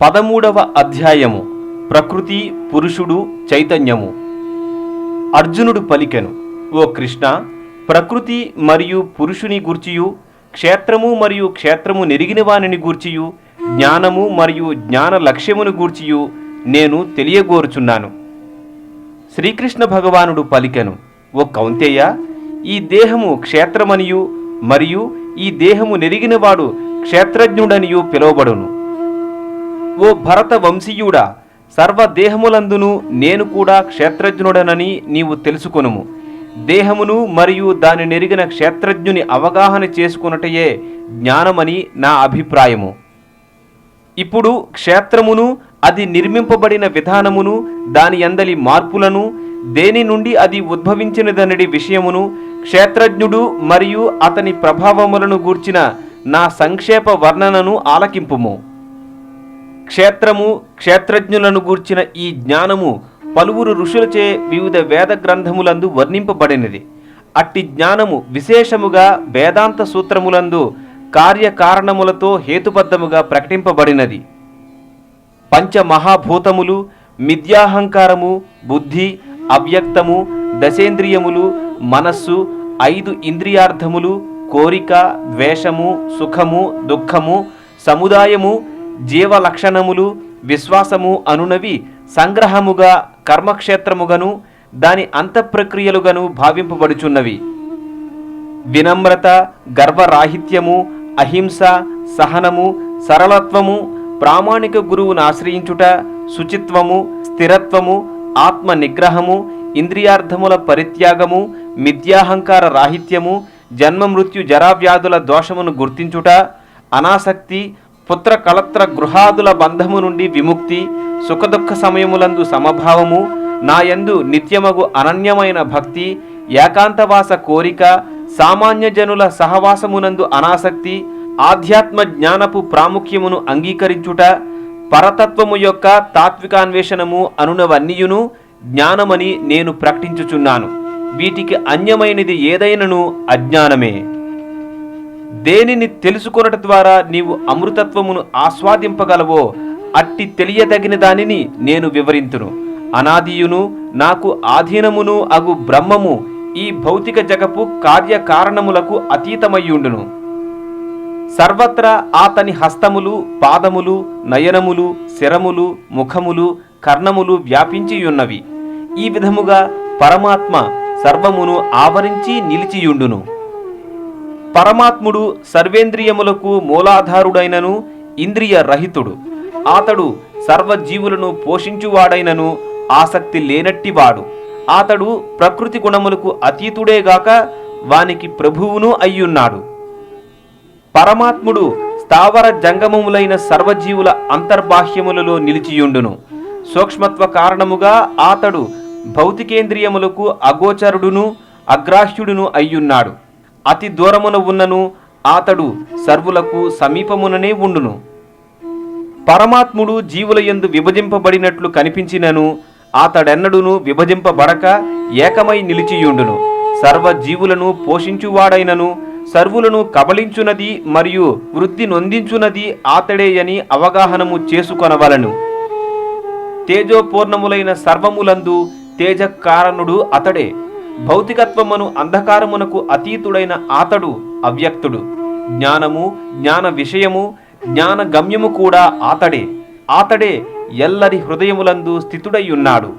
13వ అధ్యాయము. ప్రకృతి, పురుషుడు, చైతన్యము. అర్జునుడు పలికెను, ఓ కృష్ణ, ప్రకృతి మరియు పురుషుని గూర్చియు, క్షేత్రము మరియు క్షేత్రము నెరిగిన వానిని గూర్చియు, జ్ఞానము మరియు జ్ఞాన లక్ష్యమును గూర్చియు నేను తెలియగోరుచున్నాను. శ్రీకృష్ణ భగవానుడు పలికెను, ఓ కౌంతేయ, ఈ దేహము క్షేత్రమనియు మరియు ఈ దేహము నెరిగినవాడు క్షేత్రజ్ఞుడనియు పిలువబడును. ఓ భరత వంశీయుడా, సర్వదేహములందును నేను కూడా క్షేత్రజ్ఞుడనని నీవు తెలుసుకొనుము. దేహమును మరియు దాని నెరిగిన క్షేత్రజ్ఞుని అవగాహన చేసుకున్నటయే జ్ఞానమని నా అభిప్రాయము. ఇప్పుడు క్షేత్రమును, అది నిర్మింపబడిన విధానమును, దాని యందలి మార్పులను, దేని నుండి అది ఉద్భవించినదనడి విషయమును, క్షేత్రజ్ఞుడు మరియు అతని ప్రభావములను గూర్చిన నా సంక్షేప వర్ణనను ఆలకింపుము. క్షేత్రము, క్షేత్రజ్ఞులను గూర్చిన ఈ జ్ఞానము పలువురు ఋషులచే వివిధ వేద గ్రంథములందు వర్ణింపబడినది. అట్టి జ్ఞానము విశేషముగా వేదాంత సూత్రములందు కార్యకారణములతో హేతుబద్ధముగా ప్రకటింపబడినది. పంచమహాభూతములు, మిథ్యాహంకారము, బుద్ధి, అవ్యక్తము, దశేంద్రియములు, మనస్సు, 5 ఇంద్రియార్థములు, కోరిక, ద్వేషము, సుఖము, దుఃఖము, సముదాయము, జీవలక్షణములు, విశ్వాసము అనునవి సంగ్రహముగా కర్మక్షేత్రముగను దాని అంతఃప్రక్రియలుగను భావింపబడుచున్నవి. వినమ్రత, గర్వరాహిత్యము, అహింస, సహనము, సరళత్వము, ప్రామాణిక గురువును ఆశ్రయించుట, శుచిత్వము, స్థిరత్వము, ఆత్మ నిగ్రహము, ఇంద్రియార్థముల పరిత్యాగము, మిథ్యాహంకార రాహిత్యము, జన్మ మృత్యు జరావ్యాధుల దోషమును గుర్తించుట, అనాసక్తి, పుత్ర కళత్ర గృహాదుల బంధము నుండి విముక్తి, సుఖదుఖ సమయములందు సమభావము, నాయందు నిత్యమగు అనన్యమైన భక్తి, ఏకాంతవాస కోరిక, సామాన్య జనుల సహవాసమునందు అనాసక్తి, ఆధ్యాత్మ జ్ఞానపు ప్రాముఖ్యమును అంగీకరించుట, పరతత్వము యొక్క తాత్వికాన్వేషణము అనునవన్నీయును జ్ఞానమని నేను ప్రకటించుచున్నాను. వీటికి అన్యమైనది ఏదైనను అజ్ఞానమే. దేనిని తెలుసుకొనట ద్వారా నీవు అమృతత్వమును ఆస్వాదింపగలవో అట్టి తెలియదగిన దానిని నేను వివరింతును. అనాదియును నాకు ఆధీనమును అగు బ్రహ్మము ఈ భౌతిక జగపు కార్యకారణములకు అతీతమయ్యుండును. సర్వత్రా అతని హస్తములు, పాదములు, నయనములు, శిరములు, ముఖములు, కర్ణములు వ్యాపించియున్నవి. ఈ విధముగా పరమాత్మ సర్వమును ఆవరించి నిలిచియుండును. పరమాత్ముడు సర్వేంద్రియములకు మూలాధారుడైనను ఇంద్రియ రహితుడు. అతడు సర్వజీవులను పోషించువాడైనను ఆసక్తి లేనట్టివాడు. అతడు ప్రకృతి గుణములకు అతీతుడేగాక వానికి ప్రభువును అయ్యున్నాడు. పరమాత్ముడు స్థావర జంగమములైన సర్వజీవుల అంతర్బాహ్యములలో నిలిచియుండును. సూక్ష్మత్వ కారణముగా అతడు భౌతికేంద్రియములకు అగోచరుడును అగ్రాహ్యుడును అయ్యున్నాడు. అతి దూరమున ఉన్నను అతడు సర్వులకు సమీపముననే ఉండును. పరమాత్ముడు జీవుల యందు విభజింపబడినట్లు కనిపించినను అతడెన్నడును విభజింపబడక ఏకమై నిలిచియుండును. సర్వజీవులను పోషించువాడైనను సర్వులను కబళించునది మరియు వృద్ధి నొందించునది అతడేయని అవగాహనము చేసుకొనవలను. తేజోపూర్ణములైన సర్వములందు తేజకారణుడు అతడే. భౌతికత్వమును అంధకారమునకు అతీతుడైన అతడు అవ్యక్తుడు. జ్ఞానము, జ్ఞాన విషయము, జ్ఞాన గమ్యము కూడా అతడే ఎల్లరి హృదయములందు స్థితుడయ్యున్నాడు.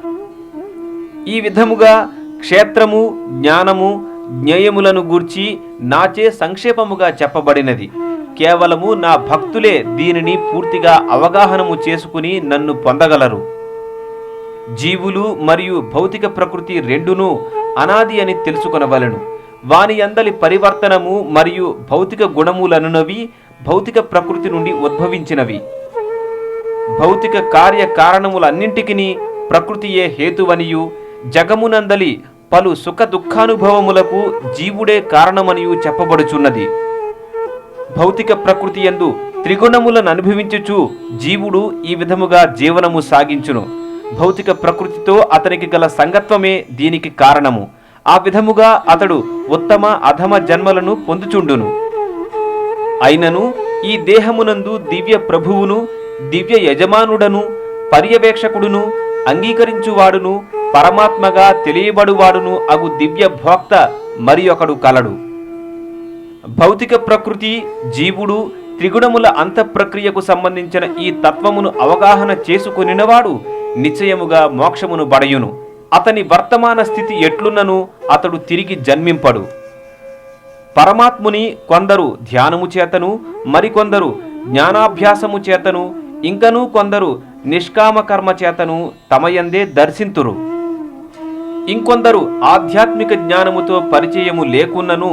ఈ విధముగా క్షేత్రము, జ్ఞానము, జ్ఞేయములను గూర్చి నాచే సంక్షేపముగా చెప్పబడినది. కేవలము నా భక్తులే దీనిని పూర్తిగా అవగాహనము చేసుకుని నన్ను పొందగలరు. జీవులు మరియు భౌతిక ప్రకృతి రెండును అనాది అని తెలుసుకొనవలెను. వాని యందలి పరివర్తనము మరియు భౌతిక గుణములనునవి భౌతిక ప్రకృతి నుండి ఉద్భవించినవి. భౌతిక కార్యకారణములన్నింటికి ప్రకృతియే హేతువనియు, జగమునందలి పలు సుఖ దుఃఖానుభవములకు జీవుడే కారణమనియు చెప్పబడుచున్నది. భౌతిక ప్రకృతి యందు త్రిగుణములను అనుభవించుచు జీవుడు ఈ విధముగా జీవనము సాగించును. భౌతిక ప్రకృతితో అతనికి గల సంగత్వమే దీనికి కారణము. ఆ విధముగా అతడు ఉత్తమ అధమ జన్మలను పొందుచుండును. అయినను ఈ దేహమునందు దివ్య ప్రభువును దివ్య యజమానుడను, పర్యవేక్షకుడును, అంగీకరించువాడును, పరమాత్మగా తెలియబడువాడును అగు దివ్య భోక్త మరి ఒకడు కలడు. భౌతిక ప్రకృతి, జీవుడు, త్రిగుణముల అంతఃప్రక్రియకు సంబంధించిన ఈ తత్వమును అవగాహన చేసుకొనినవాడు నిశ్చయముగా మోక్షమును బడయును. అతని వర్తమాన స్థితి ఎట్లున్నను అతడు తిరిగి జన్మింపడు. పరమాత్ముని కొందరు ధ్యానము చేతను, మరికొందరు జ్ఞానాభ్యాసము చేతను, ఇంకనూ కొందరు నిష్కామ కర్మ చేతను తమయందే దర్శింతురు. ఇంకొందరు ఆధ్యాత్మిక జ్ఞానముతో పరిచయము లేకున్నను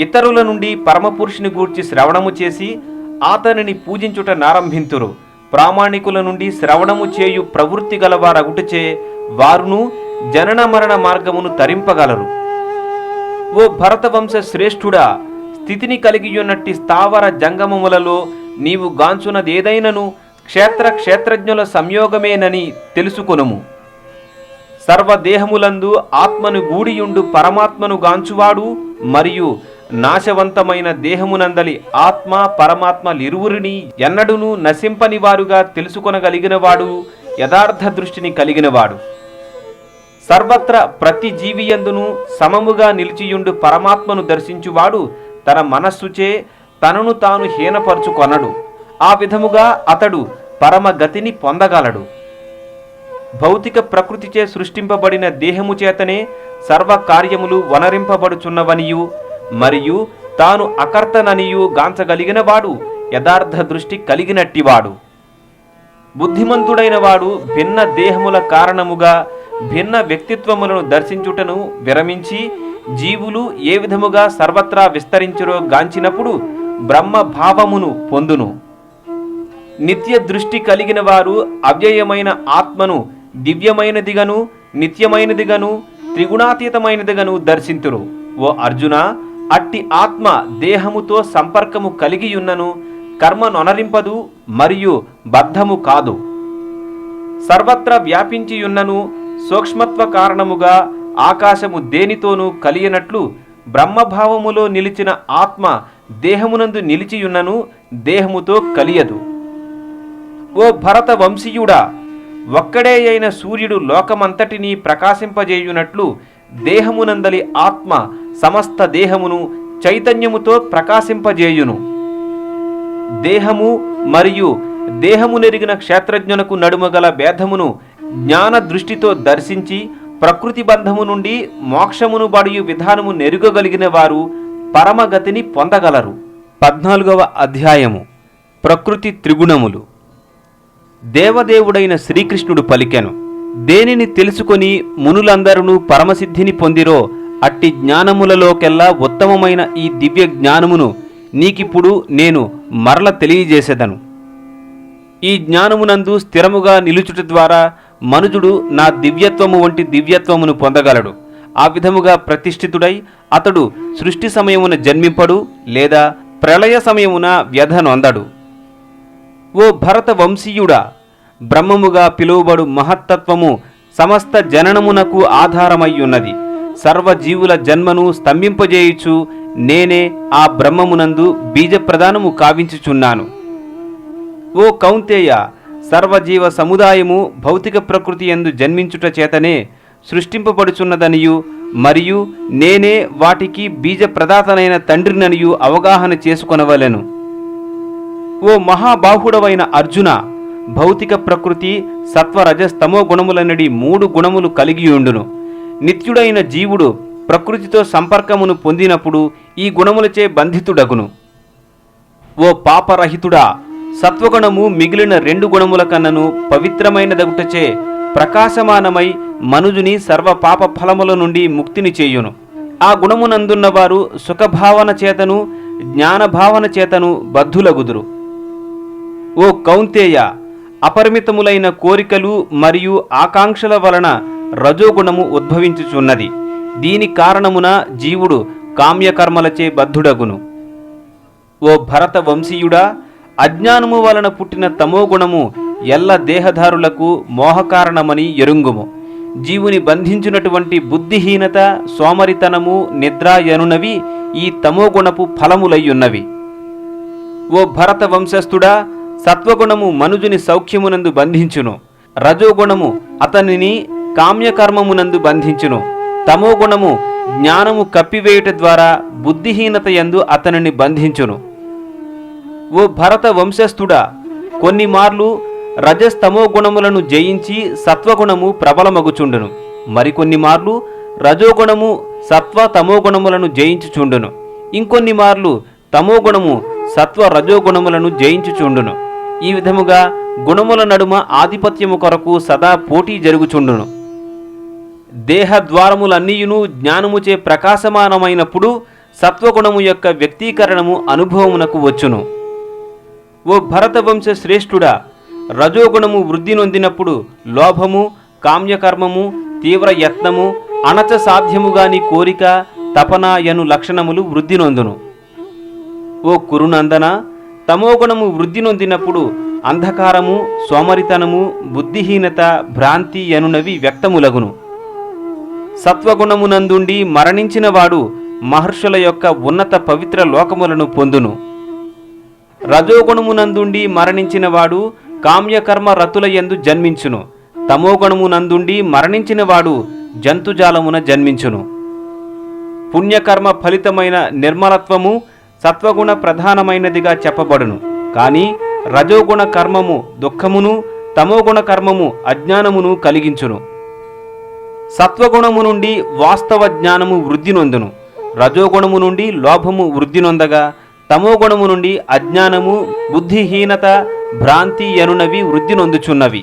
ఇతరుల నుండి పరమపురుషుని గూర్చి శ్రవణము చేసి అతనిని పూజించుట నారంభింతురు. ప్రామాణికుల నుండి శ్రవణము చేయు ప్రవృత్తి గలవారగుటచే వారును జనన మరణ మార్గమును తరింపగలరు. ఓ భరతవంశ శ్రేష్ఠుడా, స్థితిని కలిగియున్నట్టి స్థావర జంగమములలో నీవు గాంచునదేదైనను క్షేత్రజ్ఞుల సంయోగమేనని తెలుసుకొనుము. సర్వదేహములందు ఆత్మను గూడియుండు పరమాత్మను గాంచువాడు మరియు నాశవంతమైన దేహమునందలి ఆత్మ పరమాత్మలిరువురిని ఎన్నడును నశింపని వారుగా తెలుసుకొనగలిగినవాడు యథార్థ దృష్టిని కలిగినవాడు. సర్వత్ర ప్రతి జీవియందును సమముగా నిలిచియుండు పరమాత్మను దర్శించువాడు తన మనస్సుచే తనను తాను హీనపరుచుకొనడు. ఆ విధముగా అతడు పరమగతిని పొందగలడు. భౌతిక ప్రకృతిచే సృష్టింపబడిన దేహము చేతనే సర్వకార్యములు వనరింపబడుచున్నవనియు మరియు తాను అకర్తననియు గాంచగలిగినవాడు యథార్థ దృష్టి కలిగినట్టివాడు. బుద్ధిమంతుడైన వాడు భిన్న దేహముల కారణముగా భిన్న వ్యక్తిత్వములను దర్శించుటను విరమించి జీవులు ఏ విధముగా సర్వత్రా విస్తరించురో గాంచినప్పుడు బ్రహ్మ భావమును పొందును. నిత్య దృష్టి కలిగిన వారు అవ్యయమైన ఆత్మను దివ్యమైనదిగను, నిత్యమైనదిగను, త్రిగుణాతీతమైనదిగను దర్శింతురు. ఓ అర్జున, అట్టి ఆత్మ దేహముతో సంపర్కము కలిగియున్నను కర్మ నొనరింపదు మరియు బద్ధము కాదు. సర్వత్రా వ్యాపించియున్నను సూక్ష్మత్వ కారణముగా ఆకాశము దేనితోనూ కలియనట్లు బ్రహ్మభావములో నిలిచిన ఆత్మ దేహమునందు నిలిచియున్నను దేహముతో కలియదు. ఓ భరత వంశీయుడా, ఒక్కడే అయిన సూర్యుడు లోకమంతటినీ ప్రకాశింపజేయునట్లు దేహమునందలి ఆత్మ సమస్త దేహమును చైతన్యముతో ప్రకాశింపజేయును. దేహము మరియు దేహమునెరిగిన క్షేత్రజ్ఞునకు నడుమగల భేదమును జ్ఞాన దృష్టితో దర్శించి ప్రకృతి బంధము నుండి మోక్షమును బడియు విధానము నెరుగగలిగిన వారు పరమగతిని పొందగలరు. 14వ అధ్యాయము ప్రకృతి త్రిగుణములు. దేవదేవుడైన శ్రీకృష్ణుడు పలికెను, దేనిని తెలుసుకొని మునులందరూ పరమసిద్ధిని పొందిరో అట్టి జ్ఞానములలోకెల్లా ఉత్తమమైన ఈ దివ్య జ్ఞానమును నీకిప్పుడు నేను మరల తెలియజేసేదను. ఈ జ్ఞానమునందు స్థిరముగా నిలుచుట ద్వారా మనుజుడు నా దివ్యత్వము వంటి దివ్యత్వమును పొందగలడు. ఆ విధముగా ప్రతిష్ఠితుడై అతడు సృష్టి సమయమున జన్మింపడు లేదా ప్రళయ సమయమున వ్యధ నొందడు. ఓ భరత వంశీయుడా, బ్రహ్మముగా పిలువబడు మహత్తత్వము సమస్త జననమునకు ఆధారమయ్యున్నది. సర్వజీవుల జన్మను స్తంభింపజేయుచు నేనే ఆ బ్రహ్మమునందు బీజప్రదానము కావించుచున్నాను. ఓ కౌంతేయ, సర్వజీవ సముదాయము భౌతిక ప్రకృతి యందు జన్మించుట చేతనే సృష్టింపబడుచున్నదనియు మరియు నేనే వాటికి బీజప్రదాతనైన తండ్రిననియు అవగాహన చేసుకొనవలెను. ఓ మహాబాహుడవైన అర్జున, భౌతిక ప్రకృతి సత్వరజస్తమో గుణములనడి 3 గుణములు కలిగియుండును. నిత్యుడైన జీవుడు ప్రకృతితో సంపర్కమును పొందినప్పుడు ఈ గుణములచే బంధితుడగును. ఓ పాపరహితుడా, సత్వగుణము మిగిలిన 2 గుణముల కన్నను పవిత్రమైనదగుటచే ప్రకాశమానమై మనుజుని సర్వ పాప ఫలముల నుండి ముక్తిని చేయును. ఆ గుణమునందున్నవారు సుఖభావన చేతను జ్ఞానభావన చేతను బద్ధులగుదురు. ఓ కౌంతేయ, అపరిమితములైన కోరికలు మరియు ఆకాంక్షల వలన రజోగుణము ఉద్భవించుచున్నది. దీని కారణమున జీవుడు కామ్యకర్మలచే బద్ధుడగును. ఓ భరత వంశీయుడా, అజ్ఞానము వలన పుట్టిన తమోగుణము ఎల్ల దేహధారులకు మోహకారణమని ఎరుంగుము. జీవుని బంధించినటువంటి బుద్ధిహీనత, సోమరితనము, నిద్ర యనునవి ఈ తమోగుణపు ఫలములయ్యున్నవి. ఓ భరత వంశస్థుడా, సత్వగుణము మనుజుని సౌఖ్యమునందు బంధించును, రజోగుణము అతనిని కామ్యకర్మమునందు బంధించును, తమోగుణము జ్ఞానము కప్పివేయుట ద్వారా బుద్ధిహీనత యందు అతనిని బంధించును. ఓ భరత వంశస్థుడా, కొన్ని మార్లు రజస్తమో గుణములను జయించి సత్వగుణము ప్రబలమగుచుండును, మరికొన్ని మార్లు రజోగుణము సత్వ తమోగుణములను జయించుచుండును, ఇంకొన్ని మార్లు తమోగుణము సత్వ రజోగుణములను జయించుచుండును. ఈ విధముగా గుణముల నడుమ ఆధిపత్యము కొరకు సదా పోటీ జరుగుచుండును. దేహద్వారములన్నీయును జ్ఞానముచే ప్రకాశమానమైనప్పుడు సత్వగుణము యొక్క వ్యక్తీకరణము అనుభవమునకు వచ్చును. ఓ భరతవంశ శ్రేష్ఠుడా, రజోగుణము వృద్ధి నొందినప్పుడు లోభము, కామ్యకర్మము, తీవ్ర యత్నము, అణచ సాధ్యముగాని కోరిక, తపన యను లక్షణములు వృద్ధి నొందును. ఓ కురునందన, తమోగుణము వృద్ధి నొందినప్పుడు అంధకారము, సోమరితనము, బుద్ధిహీనత, భ్రాంతి యనునవి వ్యక్తములగును. సత్వగుణమునందుండి మరణించిన వాడు మహర్షుల యొక్క ఉన్నత పవిత్ర లోకములను పొందును. రజోగుణమునందుండి మరణించిన వాడు కామ్యకర్మ రతుల యందు జన్మించును, తమోగుణమునందుండి మరణించిన వాడు జంతుజాలమున జన్మించును. పుణ్యకర్మ ఫలితమైన నిర్మలత్వము సత్వగుణ ప్రధానమైనదిగా చెప్పబడును, కానీ రజోగుణ కర్మము దుఃఖమును, తమోగుణ కర్మము అజ్ఞానమును కలిగించును. సత్వగుణము నుండి వాస్తవ జ్ఞానము వృద్ధి నొందును, రజోగుణము నుండి లోభము వృద్ధి నొందగా తమోగుణము నుండి అజ్ఞానము, బుద్ధిహీనత, భ్రాంతి యనునవి వృద్ధి నొందుచున్నవి.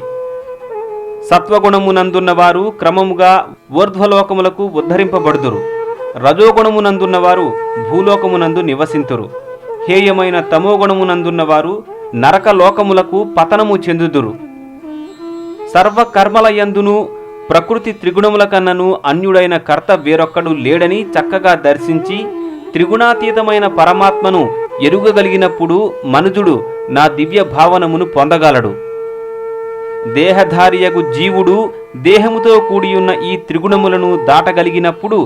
సత్వగుణమునందున్నవారు క్రమముగా ఊర్ధ్వలోకములకు ఉద్ధరింపబడుదురు, రజోగుణమునందున్నవారు భూలోకమునందు నివసింతురు. హేయమైన తమోగుణమునందున్నవారు నరకలోకములకు పతనము చెందుదురు. సర్వకర్మల యందును ప్రకృతి త్రిగుణముల కన్నను అన్యుడైన కర్త వేరొక్కడు లేడని చక్కగా దర్శించి త్రిగుణాతీతమైన పరమాత్మను ఎరుగగలిగినప్పుడు మనుజుడు నా దివ్య భావనమును పొందగలడు. దేహధారియగు జీవుడు దేహముతో కూడియున్న ఈ త్రిగుణములను దాటగలిగినప్పుడు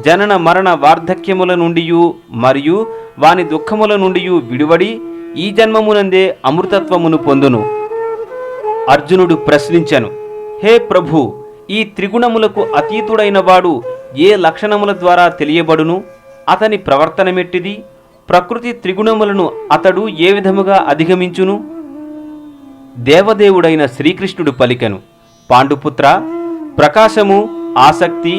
జనన మరణ వార్ధక్యముల నుండియు మరియు వాని దుఃఖముల నుండియు విడివడి ఈ జన్మమునందే అమృతత్వమును పొందును. అర్జునుడు ప్రశ్నించెను, హే ప్రభు, ఈ త్రిగుణములకు అతీతుడైన వాడు ఏ లక్షణముల ద్వారా తెలియబడును? అతని ప్రవర్తనమెట్టిది? ప్రకృతి త్రిగుణములను అతడు ఏ విధముగా అధిగమించును? దేవదేవుడైన శ్రీకృష్ణుడు పలికెను, పాండుపుత్ర, ప్రకాశము, ఆసక్తి,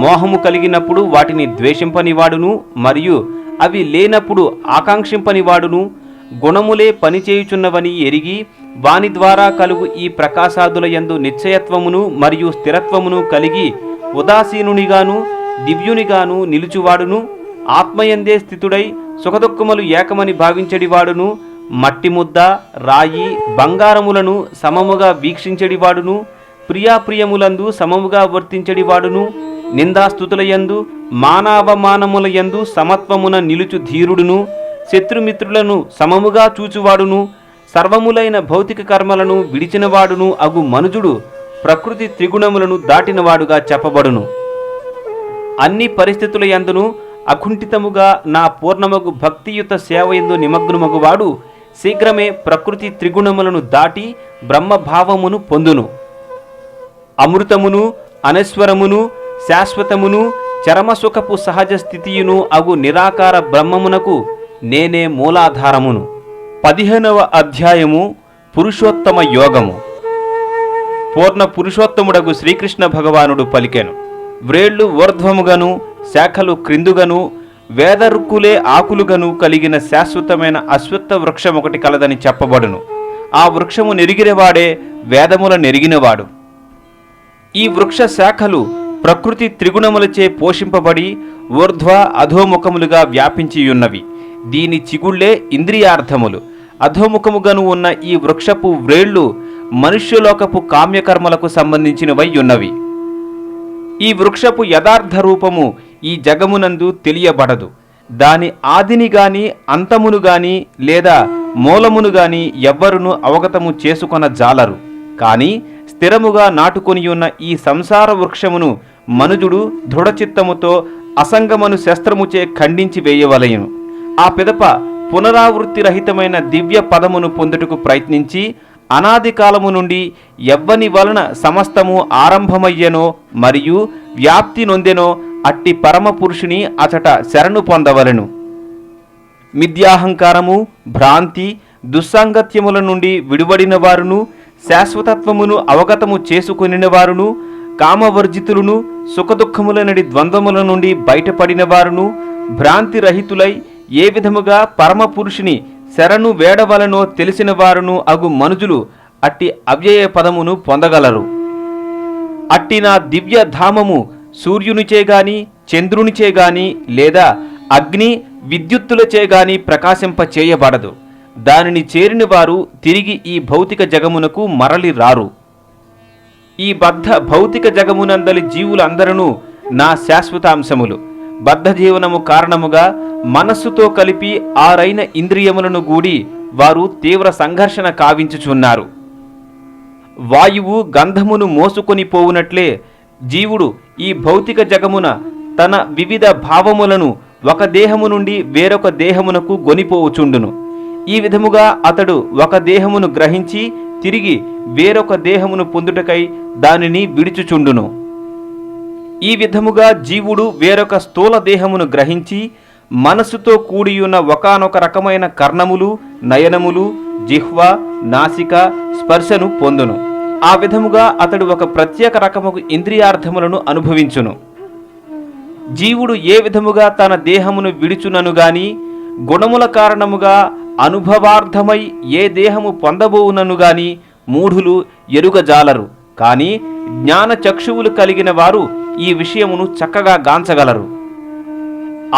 మోహము కలిగినప్పుడు వాటిని ద్వేషింపనివాడును మరియు అవి లేనప్పుడు ఆకాంక్షింపనివాడును గుణములే పనిచేయుచున్నవని ఎరిగి వాని ద్వారా కలుగు ఈ ప్రకాశాదుల యందు నిశ్చయత్వమును మరియు స్థిరత్వమును కలిగి ఉదాసీనునిగాను దివ్యునిగాను నిలుచువాడును, ఆత్మయందే స్థితుడై సుఖదుఖములు ఏకమని భావించడివాడును, మట్టి ముద్ద, రాయి, బంగారములను సమముగా వీక్షించడివాడును, ప్రియాప్రియములందు సమముగా వర్తించడివాడును, నిందాస్తుతులయందు మానావమానములయందు సమత్వమున నిలుచు ధీరుడును, శత్రుమిత్రులను సమముగా చూచువాడును, సర్వములైన భౌతిక కర్మలను విడిచినవాడును అగు మనుజుడు ప్రకృతి త్రిగుణములను దాటినవాడుగా చెప్పబడును. అన్ని పరిస్థితుల యందును అకుంఠితముగా నా పూర్ణమగు భక్తియుత సేవయందు నిమగ్నమగువాడు శీఘ్రమే ప్రకృతి త్రిగుణములను దాటి బ్రహ్మభావమును పొందును. అమృతమును, అనశ్వరమును, శాశ్వతమును, చరమసుఖపు సహజ స్థితియును అగు నిరాకార బ్రహ్మమునకు నేనే మూలాధారమును. 15వ అధ్యాయము పురుషోత్తమ యోగము. పూర్ణ పురుషోత్తముడగు శ్రీకృష్ణ భగవానుడు పలికెను, వ్రేళ్లు ఊర్ధ్వముగను శాఖలు క్రిందుగను వేదరుక్కులే ఆకులుగను కలిగిన శాశ్వతమైన అశ్వత్థ వృక్షం ఒకటి కలదని చెప్పబడును. ఆ వృక్షము నెరిగినవాడే వేదముల నెరిగినవాడు. ఈ వృక్ష శాఖలు ప్రకృతి త్రిగుణములచే పోషింపబడి ఊర్ధ్వ అధోముఖములుగా వ్యాపించియున్నవి. దీని చిగుళ్లే ఇంద్రియార్థములు. అధోముఖముగాను ఉన్న ఈ వృక్షపు వ్రేళ్లు మనుష్యలోకపు కామ్యకర్మలకు సంబంధించినవై ఉన్నవి. ఈ వృక్షపు యథార్థ రూపము ఈ జగమునందు తెలియబడదు. దాని ఆదిని గాని అంతమును గాని లేదా మూలమును గాని ఎవ్వరును అవగతము చేసుకొన జాలరు. కాని స్థిరముగా నాటుకొనియున్న ఈ సంసార వృక్షమును మనుజుడు దృఢచిత్తముతో అసంగమను శస్త్రముచే ఖండించి వేయవలయును. ఆ పిదప పునరావృత్తి రహితమైన దివ్య పదమును పొందుటకు ప్రయత్నించి అనాది కాలము నుండి ఎవ్వని వలన సమస్తము ఆరంభమయ్యెనో మరియు వ్యాప్తి నొందెనో అట్టి పరమ పురుషుని అచట శరణు పొందవలెను. మిథ్యాహంకారము, భ్రాంతి, దుస్సాంగత్యముల నుండి విడువడిన వారును, శాశ్వతత్వమును అవగతము చేసుకొనిన వారును, కామవర్జితులను, సుఖదుఖముల నడి ద్వంద్వముల నుండి బయటపడిన వారును, భ్రాంతి రహితులై ఏ విధముగా పరమ పురుషుని శరణు వేడవలనో తెలిసిన వారును అగు మనుజులు అట్టి అవ్యయ పదమును పొందగలరు. అట్టి నా దివ్య ధామము సూర్యునిచే గాని, చంద్రునిచే గాని లేదా అగ్ని విద్యుత్తులచే గాని ప్రకాశింప చేయబడదు. దానిని చేరిన వారు తిరిగి ఈ భౌతిక జగమునకు మరలి రారు. ఈ బద్ధ భౌతిక జగమునందలి జీవులందరూ నా శాశ్వతాంశములు. బద్ధ జీవనము కారణముగా మనస్సుతో కలిపి ఆరైన ఇంద్రియములను గూడి వారు తీవ్ర సంఘర్షణ కావించుచున్నారు. వాయువు గంధమును మోసుకొని పోవునట్లే జీవుడు ఈ భౌతిక జగమున తన వివిధ భావములను ఒక దేహము నుండి వేరొక దేహమునకు గొనిపోవుచుండును. ఈ విధముగా అతడు ఒక దేహమును గ్రహించి తిరిగి వేరొక దేహమును పొందుటకై దానిని విడుచుచుండును. ఈ విధముగా జీవుడు వేరొక స్థూల దేహమును గ్రహించి మనస్సుతో కూడియున్న ఒకానొక రకమైన కర్ణములు, నయనములు, జిహ్వ, నాసిక, స్పర్శను పొందును. ఆ విధముగా అతడు ఒక ప్రత్యేక రకముకు ఇంద్రియార్థములను అనుభవించును. జీవుడు ఏ విధముగా తన దేహమును విడుచునను గాని గుణముల కారణముగా అనుభవార్థమై ఏ దేహము పొందబోవునను గాని మూఢులు ఎరుగజాలరు. కానీ జ్ఞాన చక్షువులు కలిగిన వారు ఈ విషయమును చక్కగా గాంచగలరు.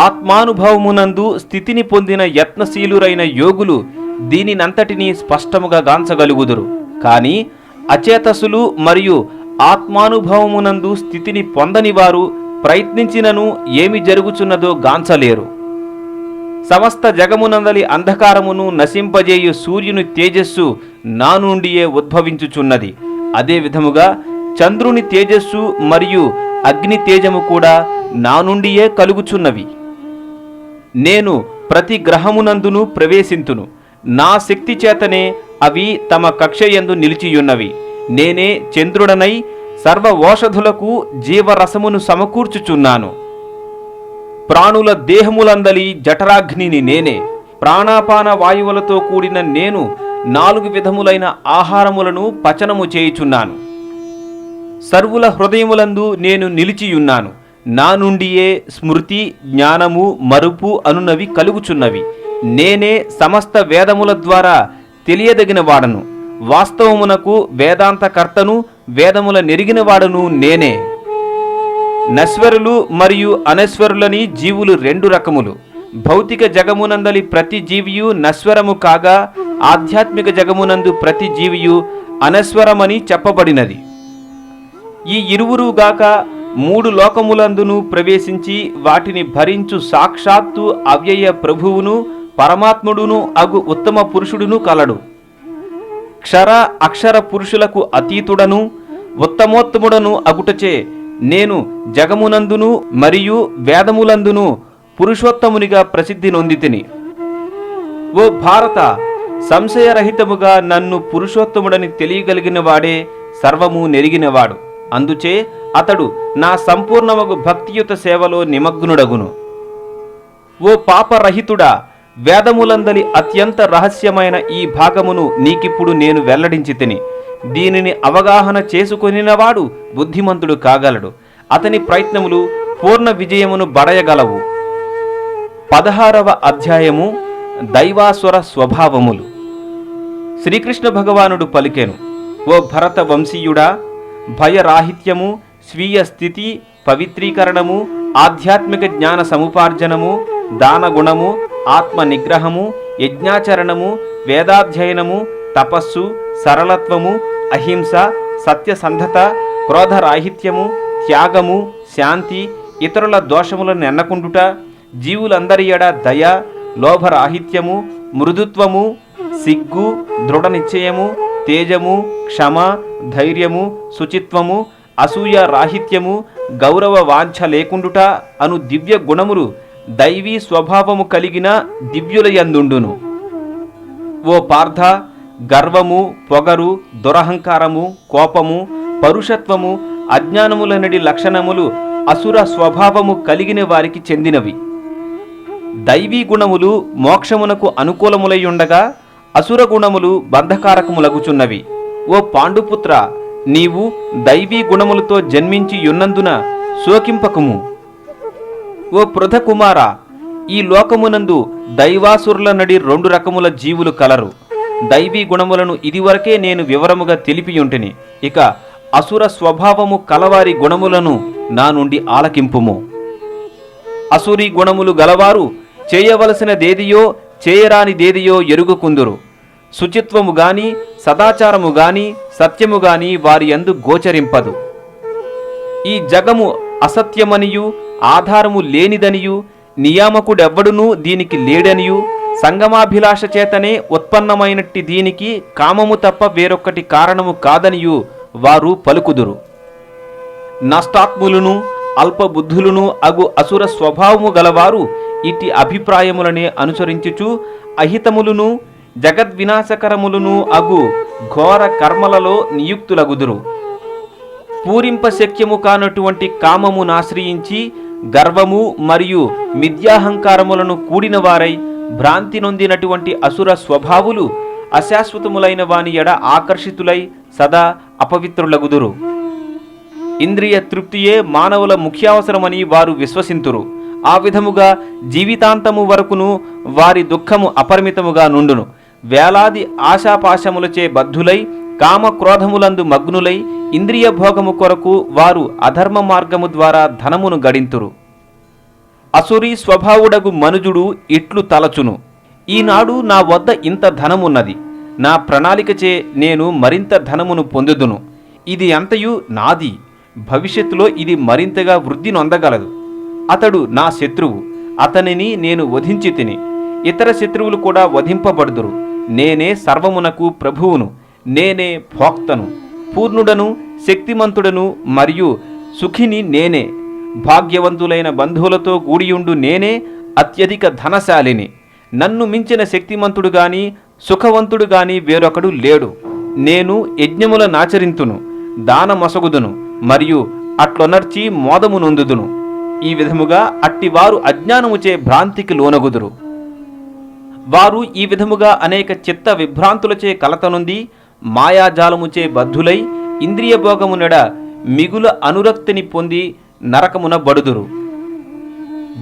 ఆత్మానుభవమునందు స్థితిని పొందిన యత్నశీలురైన యోగులు దీనినంతటినీ స్పష్టముగా గాంచగలుగుదురు. కానీ అచేతసులు మరియు ఆత్మానుభవమునందు స్థితిని పొందని వారు ప్రయత్నించినను ఏమి జరుగుచున్నదో గాంచలేరు. సమస్త జగమునందలి అంధకారమును నశింపజేయు సూర్యుని తేజస్సు నా నుండియే ఉద్భవించుచున్నది. అదే విధముగా చంద్రుని తేజస్సు మరియు అగ్ని తేజము కూడా నా నుండియే కలుగుచున్నవి. నేను ప్రతి గ్రహమునందును ప్రవేశింతును. నా శక్తి చేతనే అవి తమ కక్షయందు నిలిచియున్నవి. నేనే చంద్రుడనై సర్వ ఓషధులకు జీవరసమును సమకూర్చుచున్నాను. ప్రాణుల దేహములందలి జఠరాగ్నిని నేనే. ప్రాణాపాన వాయువులతో కూడిన నేను 4 విధములైన ఆహారములను పచనము చేయుచున్నాను. సర్వుల హృదయములందు నేను నిలిచియున్నాను. నా నుండియే స్మృతి, జ్ఞానము, మరుపు అనునవి కలుగుచున్నవి. నేనే సమస్త వేదముల ద్వారా తెలియదగిన వాడను. వాస్తవమునకు వేదాంతకర్తను, వేదముల నెరిగిన వాడను నేనే. నశ్వరులు మరియు అనశ్వరులని జీవులు 2 రకములు. భౌతిక జగమునందలి ప్రతి జీవియు నశ్వరము కాగా ఆధ్యాత్మిక జగమునందు ప్రతి జీవియు అనశ్వరమని చెప్పబడినది. ఈ ఇరువురుగాక 3 లోకములందును ప్రవేశించి వాటిని భరించు సాక్షాత్తు అవ్యయ ప్రభువును పరమాత్ముడును అగు ఉత్తమ పురుషుడును కలడు. క్షర అక్షర పురుషులకు అతీతుడను ఉత్తమోత్తముడను అగుటచే నేను జగమునందును మరియు వేదములందును పురుషోత్తమునిగా ప్రసిద్ధి నొందితిని. ఓ భారత, సంశయరహితముగా నన్ను పురుషోత్తముడని తెలియగలిగిన వాడే సర్వము నెరిగినవాడు. అందుచే అతడు నా సంపూర్ణమగు భక్తియుత సేవలో నిమగ్నుడగును. ఓ పాపరహితుడా, వేదములందలి అత్యంత రహస్యమైన ఈ భాగమును నీకిప్పుడు నేను వెల్లడించితిని. దీనిని అవగాహన చేసుకొనినవాడు బుద్ధిమంతుడు కాగలడు. అతని ప్రయత్నములు పూర్ణ విజయమును బడయగలవు. 16వ అధ్యాయము దైవాసుర స్వభావములు. శ్రీకృష్ణ భగవానుడు పలికెను, ఓ భరత వంశీయుడా, భయరాహిత్యము, స్వీయ స్థితి, పవిత్రీకరణము, ఆధ్యాత్మిక జ్ఞాన సముపార్జనము, దానగుణము, ఆత్మ నిగ్రహము, యజ్ఞాచరణము, వేదాధ్యయనము, తపస్సు, సరళత్వము, అహింస, సత్యసంధత, క్రోధరాహిత్యము, త్యాగము, శాంతి, ఇతరుల దోషములను ఎన్నకుండుట, జీవులందరి ఎడ దయ, లోభరాహిత్యము, మృదుత్వము, సిగ్గు, దృఢ నిశ్చయము, తేజము, క్షమ, ధైర్యము, శుచిత్వము, అసూయ రాహిత్యము, గౌరవ వాంఛ లేకుండుట అను దివ్య గుణములు దైవీ స్వభావము కలిగిన దివ్యులయందుండును. ఓ పార్థ, గర్వము, పొగరు, దురహంకారము, కోపము, పరుషత్వము, అజ్ఞానములనడి లక్షణములు అసుర స్వభావము కలిగిన వారికి చెందినవి. దైవీ గుణములు మోక్షమునకు అనుకూలములై ఉండగా అసుర గుణములు బంధకారకములగుచున్నవి. ఓ పాండుపుత్ర, నీవు దైవీ గుణములతో జన్మించి యున్నందున శోకింపకుము. ఓ పృథకుమార, ఈ లోకమునందు దైవాసురుల నడి 2 రకముల జీవులు కలరు. దైవీ గుణములను ఇదివరకే నేను వివరముగా తెలిపియుంటిని. ఇక అసుర స్వభావము కలవారి గుణములను నా నుండి ఆలకింపుము. అసురీ గుణములు గలవారు చేయవలసినదేదియో చేయరానిదేదియో ఎరుగుకుందురు. శుచిత్వము గాని, సదాచారము గాని, సత్యము గాని వారి యందు గోచరింపదు. ఈ జగము అసత్యమనియు, ఆధారము లేనిదనియు, నియామకుడెవ్వడునూ దీనికి లేడనియు, సంగమాభిలాష చేతనే ఉత్పన్నమైనట్టి దీనికి కామము తప్ప వేరొక్కటి కారణము కాదనియు వారు పలుకుదురు. నష్టాత్ములను, అల్పబుద్ధులను అగు అసుర స్వభావము గలవారు ఇట్టి అభిప్రాయములనే అనుసరించుచు అహితములను, జగద్వినాశకరములను అగు ఘోర కర్మలలో నియుక్తులగుదురు. పూరింపశక్యము కానటువంటి కామమునాశ్రయించి గర్వము మరియు మిథ్యాహంకారములను కూడిన వారై భ్రాంతి నొందినటువంటి అసుర స్వభావులు అశాశ్వతములైన వాని ఎడ ఆకర్షితులై సదా అపవిత్రులగుదురు. ఇంద్రియ తృప్తియే మానవుల ముఖ్యావసరమని వారు విశ్వసింతురు. ఆ విధముగా జీవితాంతము వరకును వారి దుఃఖము అపరిమితముగా నుండును. వేలాది ఆశాపాశములచే బద్ధులై కామక్రోధములందు మగ్నులై ఇంద్రియ భోగము కొరకు వారు అధర్మ మార్గము ద్వారా ధనమును గడింతురు. అసురీ స్వభావుడగు మనుజుడు ఇట్లు తలచును, ఈనాడు నా వద్ద ఇంత ధనమున్నది, నా ప్రణాళికచే నేను మరింత ధనమును పొందుదును, ఇది అంతయు నాది, భవిష్యత్తులో ఇది మరింతగా వృద్ధి నొందగలదు. అతడు నా శత్రువు, అతనిని నేను వధించి తిని, ఇతర శత్రువులు కూడా వధింపబడుదురు. నేనే సర్వమునకు ప్రభువును, నేనే భోక్తను, పూర్ణుడను, శక్తిమంతుడను మరియు సుఖిని నేనే. భాగ్యవంతులైన బంధువులతో కూడియుండు నేనే అత్యధిక ధనశాలిని. నన్ను మించిన శక్తిమంతుడు గాని సుఖవంతుడు గాని వేరొకడు లేడు. నేను యజ్ఞముల నాచరింతును, దానమొసగుదును మరియు అట్లొనర్చి మోదము నొందుదును. ఈ విధముగా అట్టివారు అజ్ఞానముచే భ్రాంతికి లోనగుదురు. వారు ఈ విధముగా అనేక చిత్త విభ్రాంతులచే కలతనుంది మాయాజాలముచే బద్ధులై ఇంద్రియ భోగమునెడ మిగుల అనురక్తిని పొంది నరకమున బడుదురు.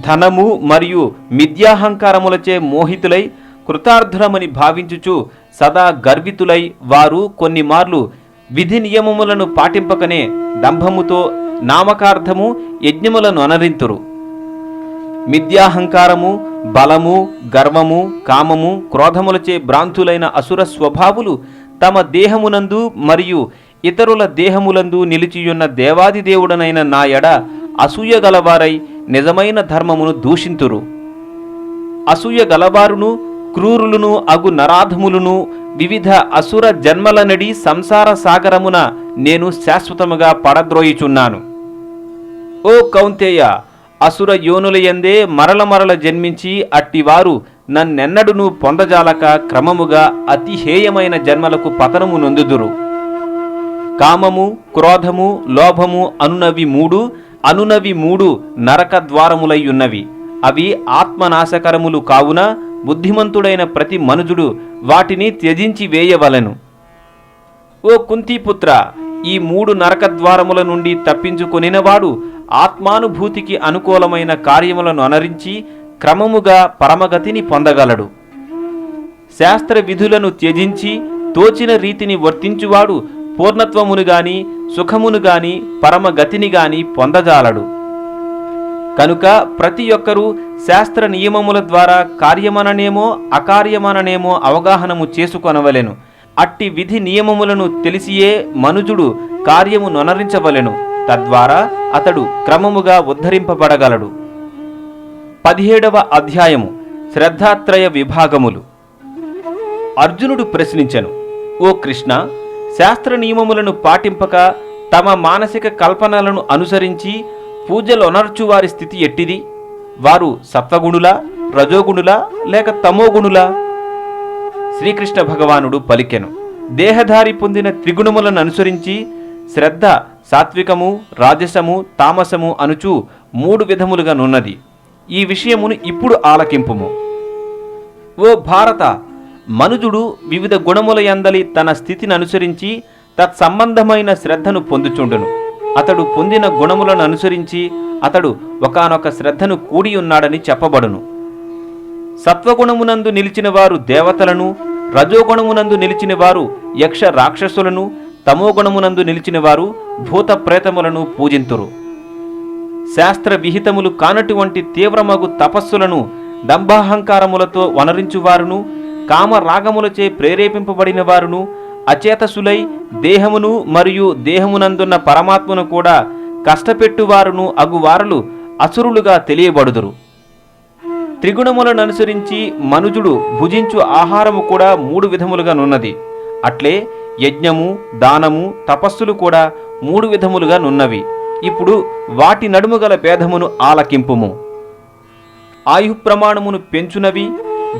ధనము మరియు మిథ్యాహంకారములచే మోహితులై కృతార్థులమని భావించుచు సదా గర్వితులై వారు కొన్ని మార్లు విధి నియమములను పాటింపకనే దంభముతో నామకార్థము యజ్ఞములను అనరింతురు. మిథ్యాహంకారము, బలము, గర్వము, కామము, క్రోధములచే భ్రాంతులైన అసుర స్వభావులు తమ దేహమునందు మరియు ఇతరుల దేహములందు నిలిచియున్న దేవాది దేవుడనైన నా ఎడ అసూయ గలవారై నిజమైన ధర్మమును దూషింతురు. అసూయ గలవారును క్రూరులను అగు నరాధములను వివిధ అసుర జన్మలనడి సంసార సాగరమున నేను శాశ్వతముగా పడద్రోయిచున్నాను. ఓ కౌంతేయ, అసుర యోనులయందే మరల జన్మించి అట్టివారు నన్నెన్నడును పొందజాలక క్రమముగా అతి హేయమైన జన్మలకు పతనము నొందుదురు. కామము, క్రోధము, లోభము అనునవి మూడు నరక ద్వారములయ్యున్నవి. అవి ఆత్మనాశకరములు కావున బుద్ధిమంతుడైన ప్రతి మనుజుడు వాటిని త్యజించి వేయవలెను. ఓ కుంతీపుత్ర, ఈ 3 నరక ద్వారముల నుండి తప్పించుకొనినవాడు ఆత్మానుభూతికి అనుకూలమైన కార్యములను అనరించి క్రమముగా పరమగతిని పొందగలడు. శాస్త్ర విధులను త్యజించి తోచిన రీతిని వర్తించువాడు పూర్ణత్వమును గాని సుఖమును గాని పరమగతిని గాని పొందజాలడు. కనుక ప్రతి ఒక్కరూ శాస్త్ర నియమముల ద్వారా కార్యమననేమో అకార్యమననేమో అవగాహనము చేసుకొనవలెను. అట్టి విధి నియమములను తెలిసియే మనుజుడు కార్యము నొనరించవలెను. తద్వారా అతడు క్రమముగా ఉద్ధరింపబడగలడు. 17వ అధ్యాయము శ్రద్ధాత్రయ విభాగములు. అర్జునుడు ప్రశ్నించెను, ఓ కృష్ణ, శాస్త్ర నియమములను పాటింపక తమ మానసిక కల్పనలను అనుసరించి పూజలొనర్చువారి స్థితి ఎట్టిది? వారు సత్వగుణులా, రజోగుణులా లేక తమోగుణులా? శ్రీకృష్ణ భగవానుడు పలికెను, దేహధారి పొందిన త్రిగుణములను అనుసరించి శ్రద్ధ సాత్వికము, రాజసము, తామసము అనుచు 3 విధములుగా నున్నది. ఈ విషయమును ఇప్పుడు ఆలకింపుము. ఓ భారత, మనుజుడు వివిధ గుణముల యందలి తన స్థితిని అనుసరించి తత్సంబంధమైన శ్రద్ధను పొందుచుండును. అతడు పొందిన గుణములను అనుసరించి అతడు ఒకానొక శ్రద్ధను కూడి ఉన్నాడని చెప్పబడును. సత్వగుణమునందు నిలిచిన వారు దేవతలను, రజోగుణమునందు నిలిచిన వారు యక్ష రాక్షసులను, తమోగుణమునందు నిలిచిన వారు భూత ప్రేతములను పూజింతురు. శాస్త్ర విహితములు కానటువంటి తీవ్రమగు తపస్సులను దంభాహంకారములతో వనరించువారును, కామరాగములచే ప్రేరేపింపబడిన వారును, అచేతసులై దేహమును మరియు దేహమునందున్న పరమాత్మను కూడా కష్టపెట్టువారును అగువారులు అసురులుగా తెలియబడుదురు. త్రిగుణములను అనుసరించి మనుజుడు భుజించు ఆహారము కూడా 3 విధములుగా నున్నది. అట్లే యజ్ఞము, దానము, తపస్సులు కూడా 3 విధములుగా నున్నవి. ఇప్పుడు వాటి నడుము గల భేదమును ఆలకింపుము. ఆయు ప్రమాణమును పెంచునవి,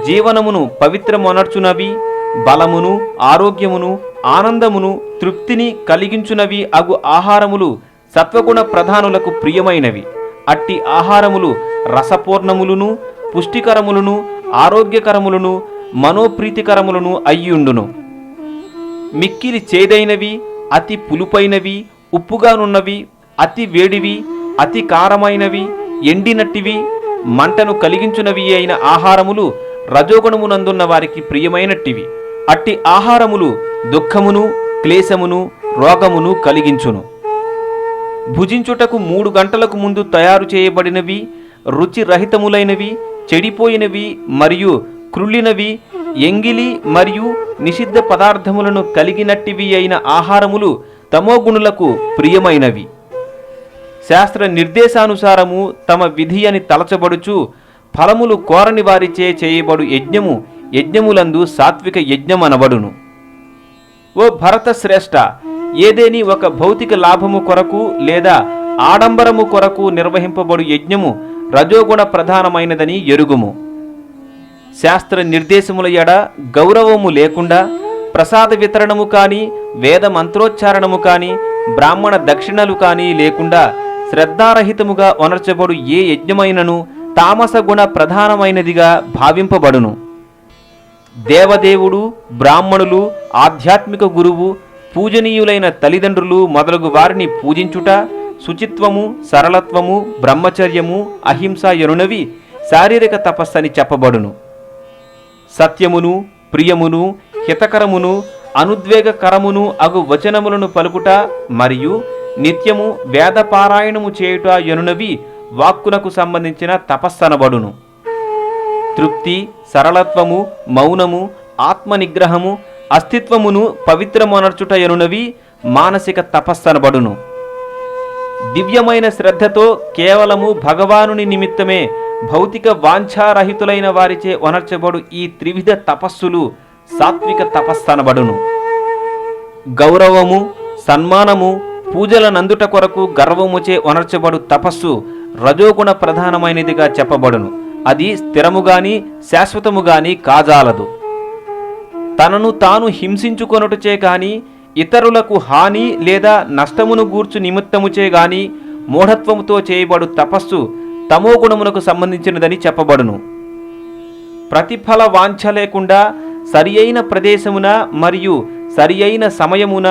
జీవనమును పవిత్రమొనర్చునవి, బలమును, ఆరోగ్యమును, ఆనందమును, తృప్తిని కలిగించునవి అగు ఆహారములు సత్వగుణ ప్రధానులకు ప్రియమైనవి. అట్టి ఆహారములు రసపూర్ణములును, పుష్టికరములను, ఆరోగ్యకరములను, మనోప్రీతికరములను అయ్యుండును. మిక్కిలి చేదైనవి, అతి పులుపైనవి, ఉప్పుగానున్నవి, అతి వేడివి, అతి కారమైనవి, ఎండినట్టివి, మంటను కలిగించునవి అయిన ఆహారములు రజోగుణమునందున్న వారికి ప్రియమైనట్టివి. అట్టి ఆహారములు దుఃఖమును, క్లేశమును, రోగమును కలిగించును. భుజించుటకు 3 గంటలకు ముందు తయారు చేయబడినవి, రుచి రహితములైనవి, చెడిపోయినవి మరియు క్రుళ్ళినవి, ఎంగిలి మరియు నిషిద్ధ పదార్థములను కలిగినట్టివి అయిన ఆహారములు తమోగుణులకు ప్రియమైనవి. శాస్త్ర నిర్దేశానుసారము తమ విధి అని తలచబడుచు ఫలములు కోరని వారిచే చేయబడు యజ్ఞములందు సాత్విక యజ్ఞమనబడును. ఓ భరత శ్రేష్ఠ, ఏదేని ఒక భౌతిక లాభము కొరకు లేదా ఆడంబరము కొరకు నిర్వహింపబడు యజ్ఞము రజోగుణ ప్రధానమైనదని ఎరుగుము. శాస్త్ర నిర్దేశముల ఎడ గౌరవము లేకుండా ప్రసాద వితరణము కాని, వేద మంత్రోచ్చారణము కాని, బ్రాహ్మణ దక్షిణలు కాని లేకుండా శ్రద్ధారహితముగా ఒనర్చబడు ఏ యజ్ఞమైనను తామస గుణ ప్రధానమైనదిగా భావింపబడును. దేవదేవుడు, బ్రాహ్మణులు, ఆధ్యాత్మిక గురువు, పూజనీయులైన తల్లిదండ్రులు మొదలగు వారిని పూజించుట, శుచిత్వము, సరళత్వము, బ్రహ్మచర్యము, అహింస ఎనునవి శారీరక తపస్సని చెప్పబడును. సత్యమును, ప్రియమును, హితకరమును, అనుద్వేగకరమును అగు వచనములను పలుకుట మరియు నిత్యము వేదపారాయణము చేయుట ఎనునవి వాక్కునకు సంబంధించిన తపస్సనబడును. తృప్తి, సరళత్వము, మౌనము, ఆత్మనిగ్రహము, అస్తిత్వమును పవిత్రమొనర్చుట ఎనునవి మానసిక తపస్సనబడును. దివ్యమైన శ్రద్ధతో కేవలము భగవానుని నిమిత్తమే భౌతిక వాంఛారహితులైన వారిచే ఒనర్చబడు ఈ త్రివిధ తపస్సులు సాత్విక తపస్సనబడును. గౌరవము, సన్మానము, పూజలనందుట కొరకు గర్వముచే ఒనర్చబడు తపస్సు రజోగుణ ప్రధానమైనదిగా చెప్పబడును. అది స్థిరముగాని శాశ్వతముగాని కాజాలదు. తనను తాను హింసించుకొనుటచే గాని, ఇతరులకు హాని లేదా నష్టమును గూర్చు నిమిత్తముచే గాని మూఢత్వముతో చేయబడు తపస్సు తమోగుణమునకు సంబంధించినదని చెప్పబడును. ప్రతిఫల వాంఛ లేకుండా సరియైన ప్రదేశమున మరియు సరియైన సమయమున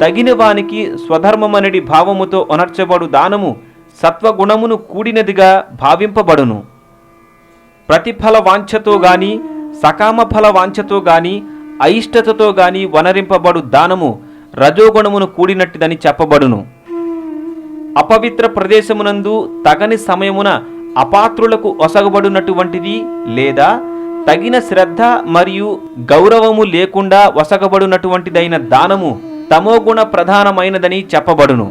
తగిన వానికి స్వధర్మమనడి భావముతో ఒనర్చబడు దానము సత్వగుణమును కూడినదిగా భావింపబడును. ప్రతిఫల వాంఛతో గాని, సకామఫల వాంఛతో గాని, అయిష్టతతో గాని వనరింపబడు దానము రజోగుణమును కూడినట్టిదని చెప్పబడును. అపవిత్ర ప్రదేశమునందు తగని సమయమున అపాత్రులకు ఒసగబడినటువంటిది లేదా తగిన శ్రద్ధ మరియు గౌరవము లేకుండా ఒసగబడినటువంటిదైన దానము తమోగుణ ప్రధానమైనదని చెప్పబడును.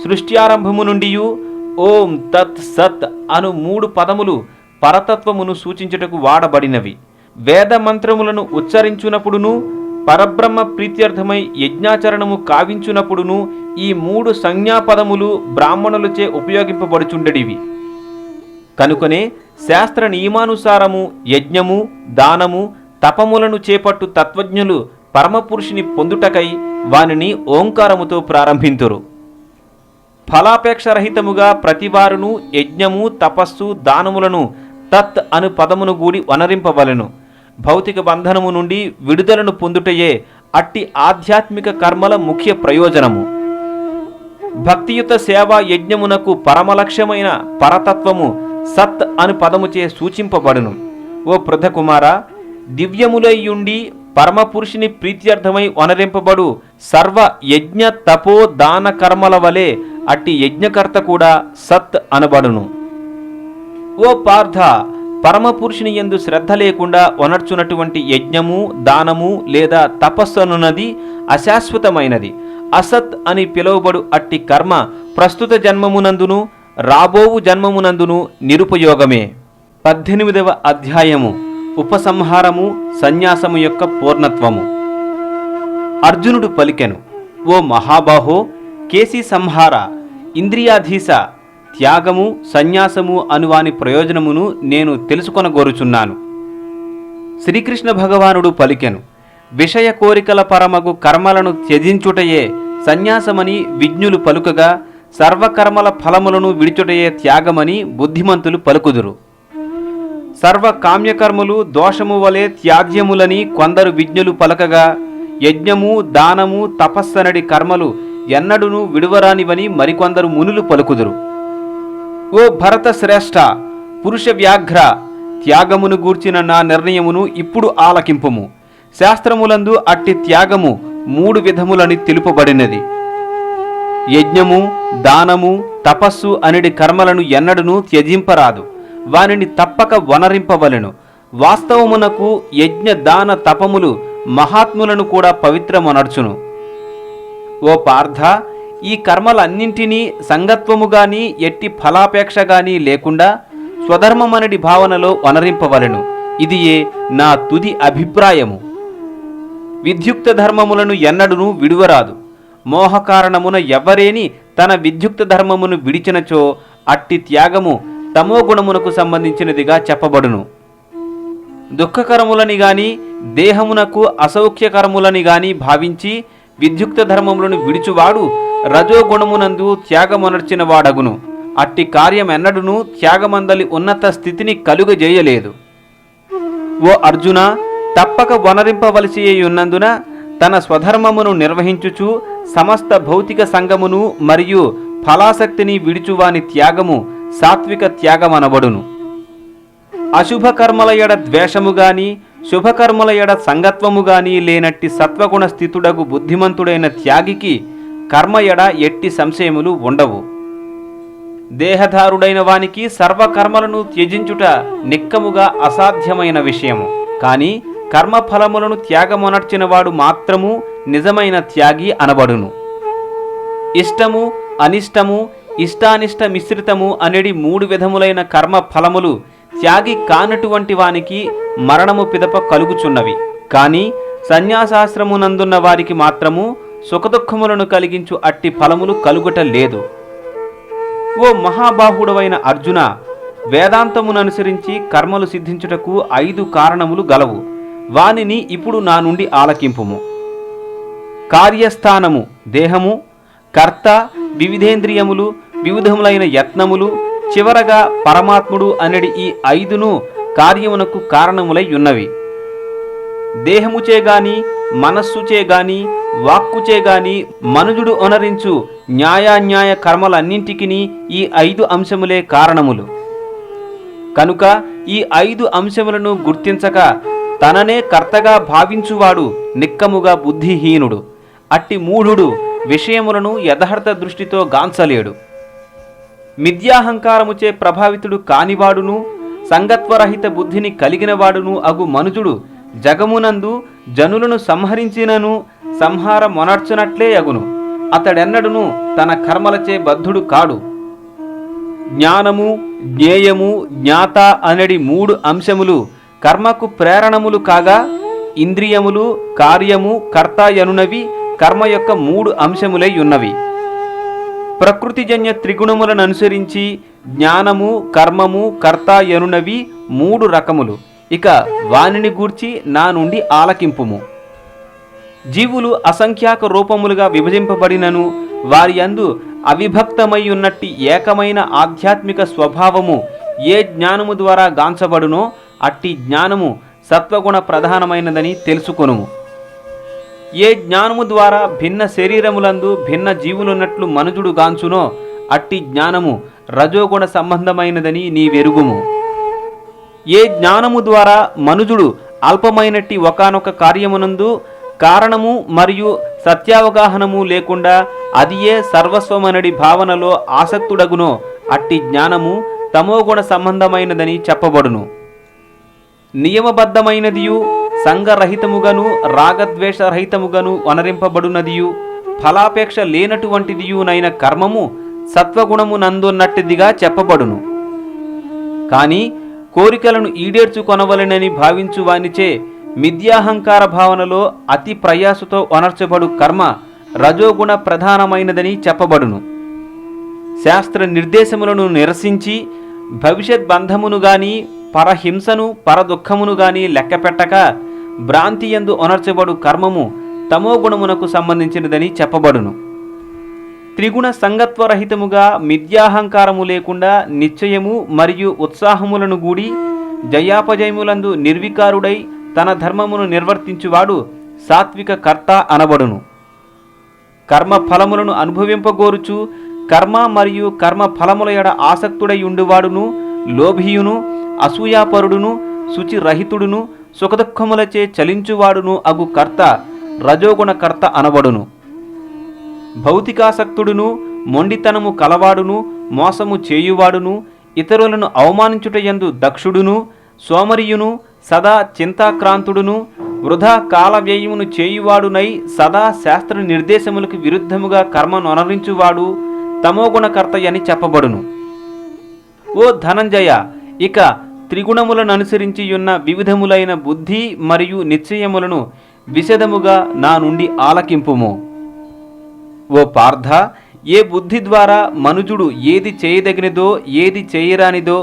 సృష్ట్యారంభము నుండి ఓం తత్ సత్ అను 3 పదములు పరతత్వమును సూచించుటకు వాడబడినవి. వేద మంత్రములను ఉచ్చరించునప్పుడును, పరబ్రహ్మ ప్రీత్యర్థమై యజ్ఞాచరణము కావించునప్పుడును ఈ 3 సంజ్ఞాపదములు బ్రాహ్మణులచే ఉపయోగింపబడుచుండెడివి. కనుకనే శాస్త్ర నియమానుసారము యజ్ఞము దానము తపములను చేపట్టు తత్వజ్ఞులు పరమపురుషుని పొందుటకై వానిని ఓంకారముతో ప్రారంభింతురు. ఫలాపేక్షరహితముగా ప్రతివారును యజ్ఞము తపస్సు దానములను తత్ అను పదమును గూడి వనరింపవలెను. భౌతిక బంధనము నుండి విడుదలను పొందుటయే అట్టి ఆధ్యాత్మిక కర్మల ముఖ్య ప్రయోజనము. భక్తియుత సేవా యజ్ఞమునకు పరమలక్ష్యమైన పరతత్వము సత్ అను పదముచే సూచింపబడును. ఓ పృథకుమార, దివ్యములయ్యుండి పరమపురుషుని ప్రీత్యర్థమై వనరింపబడు సర్వ యజ్ఞ తపో దాన కర్మల వలె అట్టి యజ్ఞకర్త కూడా సత్ అనబడును. ఓ పార్థ, పరమపురుషుని యందు శ్రద్ధ లేకుండా వనర్చునటువంటి యజ్ఞము దానము లేదా తపస్సు అనున్నది అశాశ్వతమైనది. అసత్ అని పిలువబడు అట్టి కర్మ ప్రస్తుత జన్మమునందును రాబోవు జన్మమునందును నిరుపయోగమే. 18వ అధ్యాయము ఉపసంహారము సన్యాసము యొక్క పూర్ణత్వము. అర్జునుడు పలికెను, ఓ మహాబాహో, కేసి సంహార, ఇంద్రియాధీశ, త్యాగము సన్యాసము అనువాని ప్రయోజనమును నేను తెలుసుకొనగోరుచున్నాను. శ్రీకృష్ణ భగవానుడు పలికెను, విషయ కోరికల పరమగు కర్మలను త్యజించుటయే సన్యాసమని విజ్ఞులు పలుకగా, సర్వకర్మల ఫలములను విడిచుటయే త్యాగమని బుద్ధిమంతులు పలుకుదురు. సర్వ కామ్యకర్మలు దోషము వలె త్యాజ్యములని కొందరు విజ్ఞులు పలకగా, యజ్ఞము దానము తపస్సనడి కర్మలు ఎన్నడును విడువరానివని మరికొందరు మునులు పలుకుదురు. ఓ భరత శ్రేష్ఠ, పురుష వ్యాఘ్ర, త్యాగమును గూర్చిన నా నిర్ణయమును ఇప్పుడు ఆలకింపుము. శాస్త్రములందు అట్టి త్యాగము 3 విధములని తెలుపబడినది. యజ్ఞము దానము తపస్సు అనడి కర్మలను ఎన్నడును త్యజింపరాదు, వానిని తప్పక వనరింపవలెను. వాస్తవమునకు యజ్ఞ దాన తపములు మహాత్ములను కూడా పవిత్రమనర్చును. ఓ పార్థ, ఈ కర్మలన్నింటినీ సంగత్వము గాని ఎట్టి ఫలాపేక్ష గాని లేకుండా స్వధర్మమనడి భావనలో వనరింపవలెను. ఇదియే నా తుది అభిప్రాయము. విద్యుక్త ధర్మములను ఎన్నడును విడువరాదు. మోహకారణమున ఎవ్వరేని తన విద్యుక్త ధర్మమును విడిచినచో అట్టి త్యాగము తమోగుణమునకు సంబంధించినదిగా చెప్పబడును. దుఃఖకరములని గాని దేహమునకు అసౌఖ్యకరములని గాని భావించి విద్యుక్త ధర్మములను విడిచువాడు రజోగుణమునందు త్యాగమనర్చిన వాడగును. అట్టి కార్యమెన్నడును త్యాగమందలి ఉన్నత స్థితిని కలుగజేయలేదు. ఓ అర్జున, తప్పక వనరింపవలసి ఉన్నందున తన స్వధర్మమును నిర్వహించుచు సమస్త భౌతిక సంగమును మరియు ఫలాసక్తిని విడిచువాని త్యాగము సాత్విక త్యాగమనబడును. అశుభకర్మల ఎడ ద్వేషము గాని శుభకర్మల ఎడ సంగత్వము గాని లేనట్టి సత్వగుణ స్థితుడగు బుద్ధిమంతుడైన త్యాగికి కర్మ ఎడ ఎట్టి సంశయములు ఉండవు. దేహధారుడైన వానికి సర్వకర్మలను త్యజించుట నిక్కముగా అసాధ్యమైన విషయము. కాని కర్మఫలములను త్యాగమొనర్చినవాడు మాత్రము నిజమైన త్యాగి అనబడును. ఇష్టము అనిష్టము ఇష్టానిష్ట మిశ్రితము అనేది 3 విధములైన కర్మ ఫలములు త్యాగి కానటువంటి వానికి మరణము పిదప కలుగుచున్నవి. కాని సన్యాసాశ్రమునందున్న వారికి మాత్రము సుఖదుఖములను కలిగించు అట్టి ఫలములు కలుగుట లేదు. ఓ మహాబాహుడవైన అర్జున, వేదాంతముననుసరించి కర్మలు సిద్ధించుటకు 5 కారణములు గలవు. వానిని ఇప్పుడు నా నుండి ఆలకింపుము. కార్యస్థానము దేహము, కర్త వివిధేంద్రియములు, వివిధములైన యత్నములు, చివరగా పరమాత్ముడు అనడి ఈ 5ను కార్యమునకు కారణములై ఉన్నవి. దేహముచే గాని మనస్సుచే గాని వాక్కుచే గాని మనుజుడు ఒనరించు న్యాయాన్యాయ కర్మలన్నింటికి ఈ 5 అంశములే కారణములు. కనుక ఈ 5 అంశములను గుర్తించక తననే కర్తగా భావించువాడు నిక్కముగా బుద్ధిహీనుడు. అట్టి మూఢుడు విషయములను యథార్థ దృష్టితో గాంచలేడు. మిథ్యాహంకారముచే ప్రభావితుడు కానివాడును సంగత్వరహిత బుద్ధిని కలిగినవాడును అగు మనుజుడు జగమునందు జనులను సంహరించినను సంహార మొనర్చునట్లే అగును. అతడెన్నడును తన కర్మలచే బద్ధుడు కాడు. జ్ఞానము జ్ఞేయము జ్ఞాత అనడి 3 అంశములు కర్మకు ప్రేరణములు కాగా, ఇంద్రియములు కార్యము కర్త యనునవి కర్మ యొక్క 3 అంశములై ఉన్నవి. ప్రకృతిజన్య త్రిగుణములను అనుసరించి జ్ఞానము, కర్మము, కర్త ఎనునవి 3 రకములు. ఇక వానిని గూర్చి నా నుండి ఆలకింపుము. జీవులు అసంఖ్యాక రూపములుగా విభజింపబడినను వారి యందు అవిభక్తమై ఉన్నట్టి ఏకమైన ఆధ్యాత్మిక స్వభావము ఏ జ్ఞానము ద్వారా గాంచబడునో అట్టి జ్ఞానము సత్వగుణ ప్రధానమైనదని తెలుసుకొనుము. ఏ జ్ఞానము ద్వారా భిన్న శరీరములందు భిన్న జీవులున్నట్లు మనుజుడు గాంచునో అట్టి జ్ఞానము రజోగుణ సంబంధమైనదని నీవెరుగుము. ఏ జ్ఞానము ద్వారా మనుజుడు అల్పమైనట్టి ఒకానొక కార్యమునందు కారణము మరియు సత్యావగాహనము లేకుండా అది ఏ సర్వస్వమనడి భావనలో ఆసక్తుడగునో అట్టి జ్ఞానము తమోగుణ సంబంధమైనదని చెప్పబడును. నియమబద్ధమైనదియు సంగరహితముగను రాగద్వేషరహితముగను వనరింపబడునదియు ఫలాపేక్ష లేనటువంటిదియునైన కర్మము సత్వగుణము నందున్నట్టిదిగా చెప్పబడును. కాని కోరికలను ఈడేర్చుకొనవలెనని భావించువానిచే మిథ్యాహంకార భావనలో అతి ప్రయాసతో వనర్చబడు కర్మ రజోగుణ ప్రధానమైనదని చెప్పబడును. శాస్త్ర నిర్దేశములను నిరసించి భవిష్యత్ బంధమును గాని పరహింసను పరదుఃఖమును గాని లెక్కపెట్టక భ్రాంతియందు ఒనర్చబడు కర్మము తమోగుణమునకు సంబంధించినదని చెప్పబడును. త్రిగుణ సంగత్వరహితముగా మిథ్యాహంకారము లేకుండా నిశ్చయము మరియు ఉత్సాహములను గూడి జయాపజయములందు నిర్వికారుడై తన ధర్మమును నిర్వర్తించువాడు సాత్విక కర్త అనబడును. కర్మ ఫలములను అనుభవింపగోరుచు కర్మ మరియు కర్మ ఫలముల ఎడ ఆసక్తుడై ఉండువాడును లోభియును అసూయాపరుడును శుచిరహితుడును సుఖదుఖములచే చలించువాడును అగు కర్త రజోగుణ కర్త అనబడును. భౌతికాసక్తుడును మొండితనము కలవాడును మోసము చేయువాడును ఇతరులను అవమానించుటయందు దక్షుడును సోమరియును సదా చింతాక్రాంతుడును వృధా కాల వ్యయమును చేయువాడునై సదా శాస్త్ర నిర్దేశములకు విరుద్ధముగా కర్మను అనరించువాడు తమోగుణకర్త అని చెప్పబడును. ఓ ధనంజయ, ఇక త్రిగుణములను అనుసరించియున్న వివిధములైన బుద్ధి మరియు నిశ్చయములను విశదముగా నా నుండి ఆలకింపుము. ఓ పార్థ, ఏ బుద్ధి ద్వారా మనుజుడు ఏది చేయదగినదో ఏది చేయరానిదో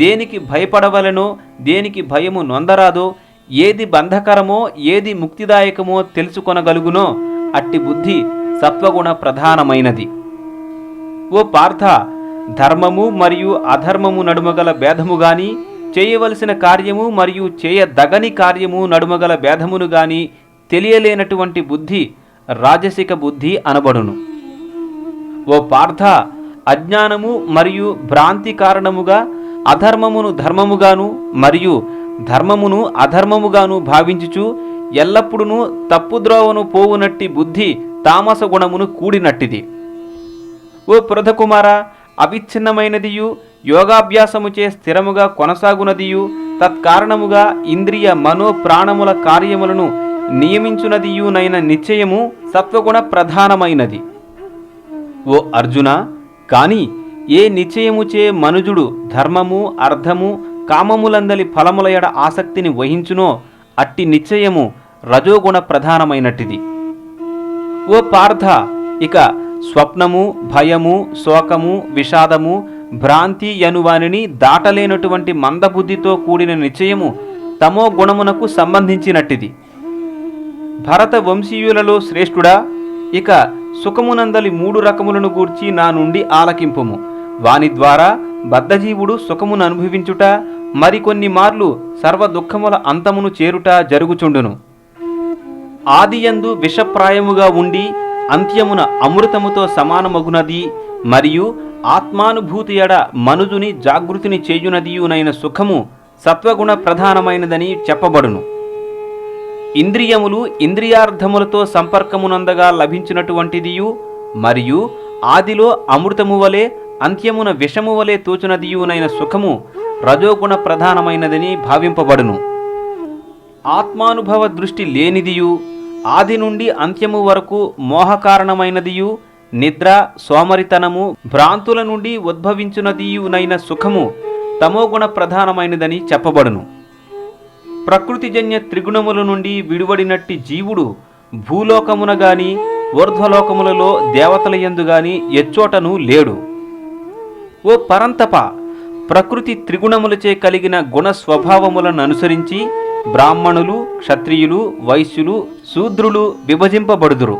దేనికి భయపడవలనో దేనికి భయము నొందరాదో ఏది బంధకరమో ఏది ముక్తిదాయకమో తెలుసుకొనగలుగునో అట్టి బుద్ధి సత్వగుణ ప్రధానమైనది. ఓ పార్థ, ధర్మము మరియు అధర్మము నడుమగల భేదము గాని చేయవలసిన కార్యము మరియు చేయదగని కార్యము నడుమగల భేదమును గాని తెలియలేనటువంటి బుద్ధి రాజసిక బుద్ధి అనబడును. ఓ పార్థ, అజ్ఞానము మరియు భ్రాంతి కారణముగా అధర్మమును ధర్మముగాను మరియు ధర్మమును అధర్మముగాను భావించుచు ఎల్లప్పుడూ తప్పుద్రోవను పోవునట్టి బుద్ధి తామస గుణమును కూడినట్టిది. ఓ పృథకుమార, అవిచ్ఛిన్నమైనదియు యోగాభ్యాసముచే స్థిరముగా కొనసాగునదియు తత్కారణముగా ఇంద్రియ మనో ప్రాణముల కార్యములను నియమించునదియునైన నిశ్చయము సత్వగుణ ప్రధానమైనది. ఓ అర్జున, కాని ఏ నిశ్చయముచే మనుజుడు ధర్మము అర్థము కామములందలి ఫలముల ఎడ ఆసక్తిని వహించునో అట్టి నిశ్చయము రజోగుణ ప్రధానమైనట్టిది. ఓ పార్థ, ఇక స్వప్నము భయము శోకము విషాదము భ్రాంతి యనువానిని దాటలేనటువంటి మందబుద్ధితో కూడిన నిశ్చయము తమో గుణమునకు సంబంధించినట్టిది. భరత వంశీయులలో శ్రేష్ఠుడా, ఇక సుఖమునందలి 3 రకములను గూర్చి నా నుండి ఆలకింపుము. వాని ద్వారా బద్ధజీవుడు సుఖమును అనుభవించుట మరికొన్ని మార్లు సర్వ దుఃఖముల అంతమును చేరుట జరుగుచుండును. ఆదియందు విషప్రాయముగా ఉండి అంత్యమున అమృతముతో సమానమగునది మరియు ఆత్మానుభూతి ఎడ మనుజుని జాగృతిని చేయునదియునైన సుఖము సత్వగుణ ప్రధానమైనదని చెప్పబడును. ఇంద్రియములు ఇంద్రియార్థములతో సంపర్కమునందగా లభించినటువంటిదియు మరియు ఆదిలో అమృతము వలె అంత్యమున విషము వలె తోచునదియునైన సుఖము రజోగుణ ప్రధానమైనదని భావింపబడును. ఆత్మానుభవ దృష్టి లేనిదియు ఆది నుండి అంత్యము వరకు మోహకారణమైనదియు నిద్ర సోమరితనము భ్రాంతుల నుండి ఉద్భవించునదియునైన సుఖము తమోగుణ ప్రధానమైనదని చెప్పబడును. ప్రకృతిజన్య త్రిగుణముల నుండి విడువడినట్టి జీవుడు భూలోకమున గాని ఊర్ధ్వలోకములలో దేవతల యందు గాని ఎచ్చోటను లేడు. ఓ పరంతప, ప్రకృతి త్రిగుణములచే కలిగిన గుణ స్వభావములను అనుసరించి బ్రాహ్మణులు, క్షత్రియులు, వైశ్యులు, శూద్రులు విభజింపబడుదురు.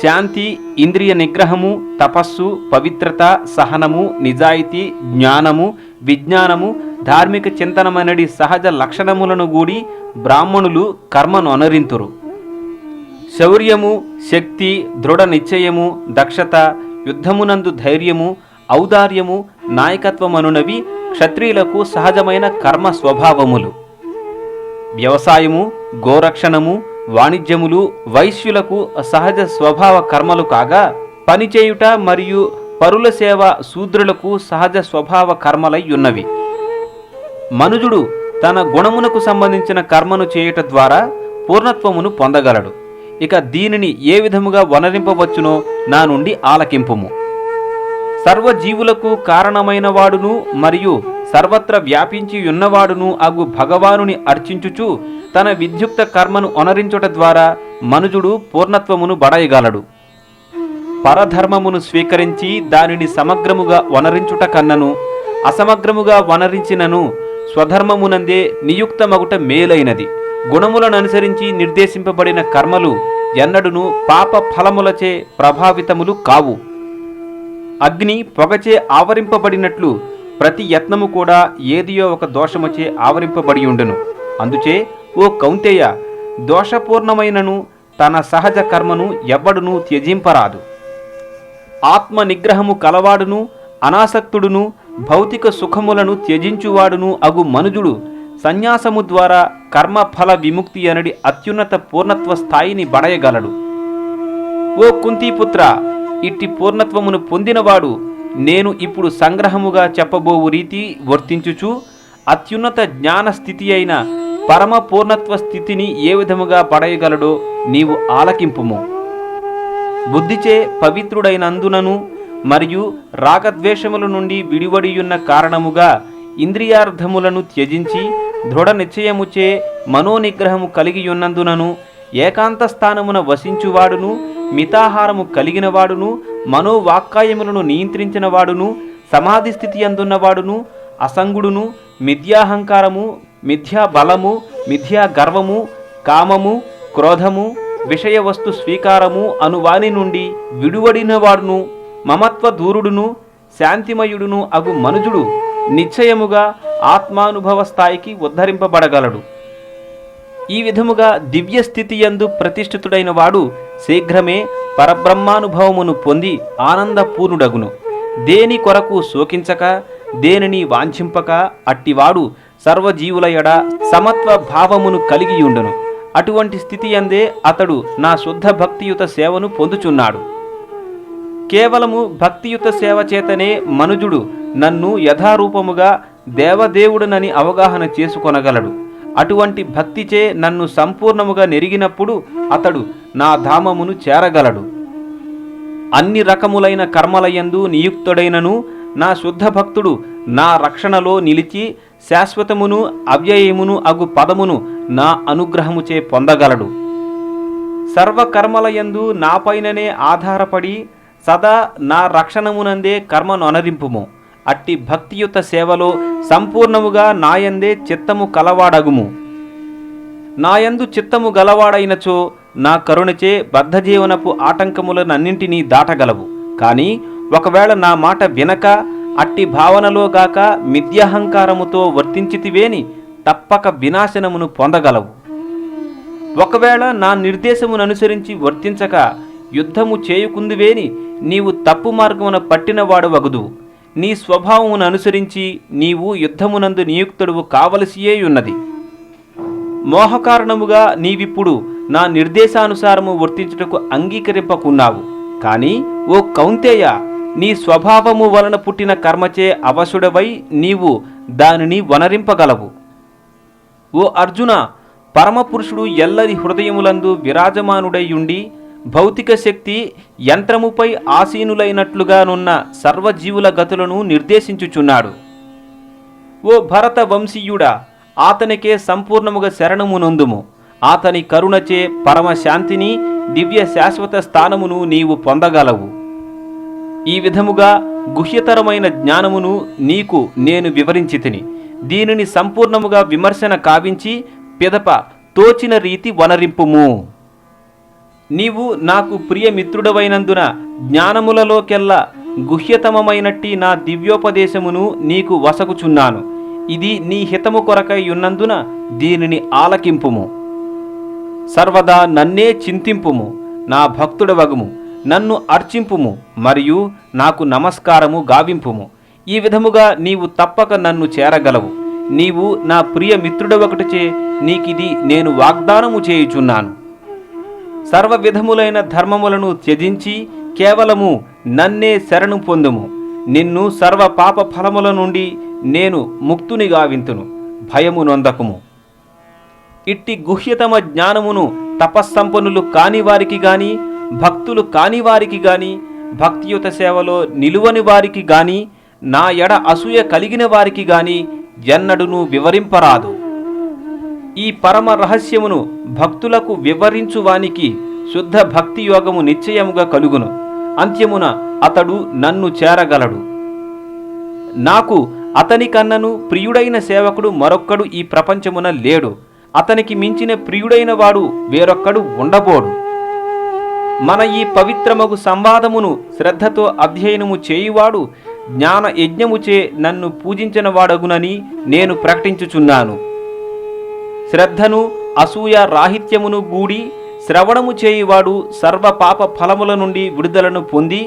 శాంతి, ఇంద్రియ నిగ్రహము, తపస్సు, పవిత్రత, సహనము, నిజాయితీ, జ్ఞానము, విజ్ఞానము, ధార్మిక చింతనమనడి సహజ లక్షణములను గూడి బ్రాహ్మణులు కర్మను అనరింతురు. శౌర్యము, శక్తి, దృఢ నిశ్చయము, దక్షత, యుద్ధమునందు ధైర్యము, ఔదార్యము, నాయకత్వమనునవి క్షత్రియులకు సహజమైన కర్మ స్వభావములు. వ్యవసాయము, గోరక్షణము, వాణిజ్యములు వైశ్యులకు సహజ స్వభావ కర్మలు కాగా, పనిచేయుట మరియు పరుల సేవ శూద్రులకు సహజ స్వభావ కర్మలై ఉన్నవి. మనుజుడు తన గుణమునకు సంబంధించిన కర్మను చేయుట ద్వారా పూర్ణత్వమును పొందగలడు. ఇక దీనిని ఏ విధముగా వనరింపవచ్చునో నా నుండి ఆలకింపుము. సర్వజీవులకు కారణమైన వాడును మరియు సర్వత్ర వ్యాపించి ఉన్నవాడును అగు భగవానుని అర్చించుచు తన విద్యుక్త కర్మను అనరించుట ద్వారా మనుజుడు పూర్ణత్వమును బడయగలడు. పరధర్మమును స్వీకరించి దానిని సమగ్రముగా వనరించుట కన్నను అసమగ్రముగా వనరించినను స్వధర్మమునందే నియుక్తమగుట మేలైనది. గుణములను అనుసరించి నిర్దేశింపబడిన కర్మలు ఎన్నడును పాప ఫలములచే ప్రభావితములు కావు. అగ్ని పొగచే ఆవరింపబడినట్లు ప్రతి యత్నము కూడా ఏదియో ఒక దోషముచే ఆవరింపబడి ఉండును. అందుచే ఓ కౌంతేయ, దోషపూర్ణమైనను తన సహజ కర్మను ఎవ్వడును త్యజింపరాదు. ఆత్మ నిగ్రహము కలవాడును అనాసక్తుడును భౌతిక సుఖములను త్యజించువాడును అగు మనుజుడు సన్యాసము ద్వారా కర్మఫల విముక్తి అనడి అత్యున్నత పూర్ణత్వ స్థాయిని బడయగలడు. ఓ కుంతీపుత్ర, ఇట్టి పూర్ణత్వమును పొందినవాడు నేను ఇప్పుడు సంగ్రహముగా చెప్పబోవు రీతి వర్తించుచు అత్యున్నత జ్ఞాన స్థితి అయిన పరమ పూర్ణత్వ స్థితిని ఏ విధముగా పడయగలడో నీవు ఆలకింపుము. బుద్ధిచే పవిత్రుడైనందునను మరియు రాగద్వేషముల నుండి విడివడియున్న కారణముగా ఇంద్రియార్థములను త్యజించి దృఢ నిశ్చయముచే మనోనిగ్రహము కలిగియున్నందునను ఏకాంత స్థానమున వసించువాడును మితాహారము కలిగినవాడును మనోవాక్కాయములను నియంత్రించినవాడును సమాధి స్థితి అందున్నవాడును అసంగుడును మిథ్యాహంకారము, మిథ్యా బలము, మిథ్యా గర్వము, కామము, క్రోధము, విషయ వస్తు స్వీకారము అనువాని నుండి విడువడినవాడును మమత్వ దూరుడును శాంతిమయుడును అగు మనుజుడు నిశ్చయముగా ఆత్మానుభవ స్థాయికి ఉద్ధరింపబడగలడు. ఈ విధముగా దివ్యస్థితి యందు ప్రతిష్ఠితుడైన వాడు శీఘ్రమే పరబ్రహ్మానుభవమును పొంది ఆనందపూర్ణుడగును. దేని కొరకు శోకించక దేనిని వాంఛింపక అట్టివాడు సర్వజీవుల ఎడ సమత్వ భావమును కలిగియుండును. అటువంటి స్థితి యందే అతడు నా శుద్ధ భక్తియుత సేవను పొందుచున్నాడు. కేవలము భక్తియుత సేవ చేతనే మనుజుడు నన్ను యథారూపముగా దేవదేవుడనని అవగాహన చేసుకొనగలడు. అటువంటి భక్తిచే నన్ను సంపూర్ణముగా నెరిగినప్పుడు అతడు నా ధామమును చేరగలడు. అన్ని రకములైన కర్మలయందు నియుక్తుడైనను నా శుద్ధ భక్తుడు నా రక్షణలో నిలిచి శాశ్వతమును అవ్యయమును అగు పదమును నా అనుగ్రహముచే పొందగలడు. సర్వకర్మలయందు నాపైననే ఆధారపడి సదా నా రక్షణమునందే కర్మను అనరింపుము. అట్టి భక్తియుత సేవలో సంపూర్ణముగా నాయందే చిత్తము కలవాడగుము. నాయందు చిత్తము గలవాడైనచో నా కరుణచే బద్ధజీవనపు ఆటంకములనన్నింటినీ దాటగలవు. కానీ ఒకవేళ నా మాట వినక అట్టి భావనలోగాక మిథ్యాహంకారముతో వర్తించితివేని తప్పక వినాశనమును పొందగలవు. ఒకవేళ నా నిర్దేశముననుసరించి వర్తించక యుద్ధము చేయుకుందువేని నీవు తప్పు మార్గమున పట్టినవాడు వగుదువు. నీ స్వభావమును అనుసరించి నీవు యుద్ధమునందు నియుక్తుడువు కావలసియేయున్నది. మోహకారణముగా నీవిప్పుడు నా నిర్దేశానుసారము వర్తించుటకు అంగీకరింపకున్నావు. కానీ ఓ కౌంతేయ, నీ స్వభావము వలన పుట్టిన కర్మచే అవశుడవై నీవు దానిని వనరింపగలవు. ఓ అర్జున, పరమపురుషుడు ఎల్లరి హృదయములందు విరాజమానుడైయుండి భౌతిక శక్తి యంత్రముపై ఆసీనులైనట్లుగానున్న సర్వజీవుల గతులను నిర్దేశించుచున్నాడు. ఓ భరత వంశీయుడా, అతనికే సంపూర్ణముగా శరణమునొందుము. అతని కరుణచే పరమశాంతిని దివ్య శాశ్వత స్థానమును నీవు పొందగలవు. ఈ విధముగా గుహ్యతరమైన జ్ఞానమును నీకు నేను వివరించి తిని, దీనిని సంపూర్ణముగా విమర్శన కావించి పిదప తోచిన రీతి వనరింపుము. నీవు నాకు ప్రియమిత్రుడవైనందున జ్ఞానములలోకెల్లా గుహ్యతమమైనట్టి నా దివ్యోపదేశమును నీకు వసగుచున్నాను. ఇది నీ హితము కొరకై ఉన్నందున దీనిని ఆలకింపుము. సర్వదా నన్నే చింతింపుము, నా భక్తుడవగుము, నన్ను అర్చింపుము మరియు నాకు నమస్కారము గావింపుము. ఈ విధముగా నీవు తప్పక నన్ను చేరగలవు. నీవు నా ప్రియ మిత్రుడవొకటిచే నీకిది నేను వాగ్దానము చేయుచున్నాను. సర్వ విధములైన ధర్మములను త్యజించి కేవలము నన్నే శరణు పొందుము. నిన్ను సర్వ పాప ఫలముల నుండి నేను ముక్తుని గావింతును. భయము నొందకుము. ఇట్టి గుహ్యతమ జ్ఞానమును తపస్సంపన్నులు కాని వారికి గాని, భక్తులు కాని వారికి గాని, భక్తియుత సేవలో నిలువని వారికి గాని, నా ఎడ అసూయ కలిగిన వారికి గాని ఎన్నడును వివరింపరాదు. ఈ పరమ రహస్యమును భక్తులకు వివరించువానికి శుద్ధ భక్తి యోగము నిశ్చయముగా కలుగును. అంత్యమున అతడు నన్ను చేరగలడు. నాకు అతని కన్నను ప్రియుడైన సేవకుడు మరొక్కడు ఈ ప్రపంచమున లేడు. అతనికి మించిన ప్రియుడైన వాడు వేరొక్కడు ఉండబోడు. మన ఈ పవిత్రమగు సంవాదమును శ్రద్ధతో అధ్యయనము చేయువాడు జ్ఞాన యజ్ఞముచే నన్ను పూజించిన వాడగునని నేను ప్రకటించుచున్నాను. శ్రద్ధను అసూయ రాహిత్యమును గూడి శ్రవణము చేయువాడు సర్వ పాప ఫలముల నుండి విడుదలను పొంది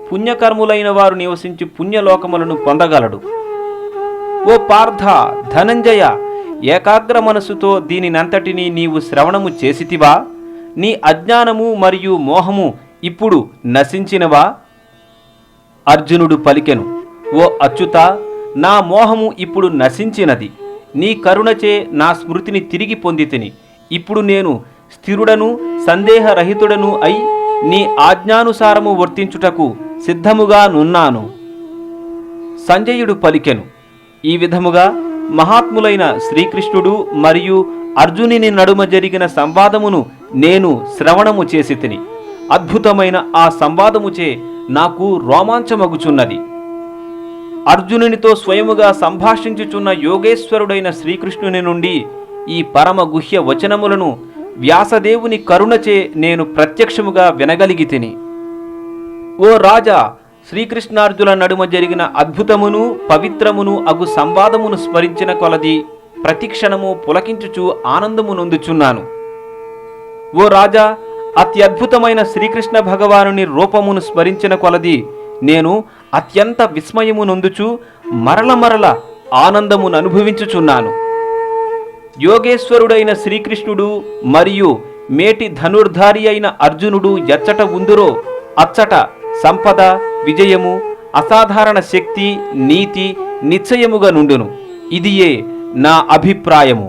పుణ్యకర్ములైన వారు నివసించి పుణ్యలోకములను పొందగలడు. ఓ పార్థ, ధనంజయ, ఏకాగ్ర మనసుతో దీనినంతటినీ నీవు శ్రవణము చేసితివా? నీ అజ్ఞానము మరియు మోహము ఇప్పుడు నశించినవా? అర్జునుడు పలికెను, ఓ అచ్యుత, నా మోహము ఇప్పుడు నశించినది. నీ కరుణచే నా స్మృతిని తిరిగి పొందితిని. ఇప్పుడు నేను స్థిరుడను సందేహరహితుడను అయి నీ ఆజ్ఞానుసారము వర్తించుటకు సిద్ధముగా నున్నాను. సంజయుడు పలికెను, ఈ విధముగా మహాత్ములైన శ్రీకృష్ణుడు మరియు అర్జునుని నడుమ జరిగిన సంవాదమును నేను శ్రవణము చేసి తిని. అద్భుతమైన ఆ సంవాదముచే నాకు రోమాంచమగుచున్నది. అర్జునునితో స్వయముగా సంభాషించుచున్న యోగేశ్వరుడైన శ్రీకృష్ణుని నుండి ఈ పరమ గుహ్య వచనములను వ్యాసదేవుని కరుణచే నేను ప్రత్యక్షముగా వినగలిగి తిని. ఓ రాజా, శ్రీకృష్ణార్జుల నడుమ జరిగిన అద్భుతమును పవిత్రమును అగు సంవాదమును స్మరించిన కొలది ప్రతిక్షణము పులకించుచు ఆనందము నొందుచున్నాను. ఓ రాజా, అత్యద్భుతమైన శ్రీకృష్ణ భగవానుని రూపమును స్మరించిన కొలది నేను అత్యంత విస్మయము నొందుచు మరల ఆనందమును అనుభవించుచున్నాను. యోగేశ్వరుడైన శ్రీకృష్ణుడు మరియు మేటి ధనుర్ధారి అయిన అర్జునుడు ఎచ్చట ఉందురో అచ్చట సంపద, విజయము, అసాధారణ శక్తి, నీతి నిశ్చయముగా నుండును. ఇదియే నా అభిప్రాయము.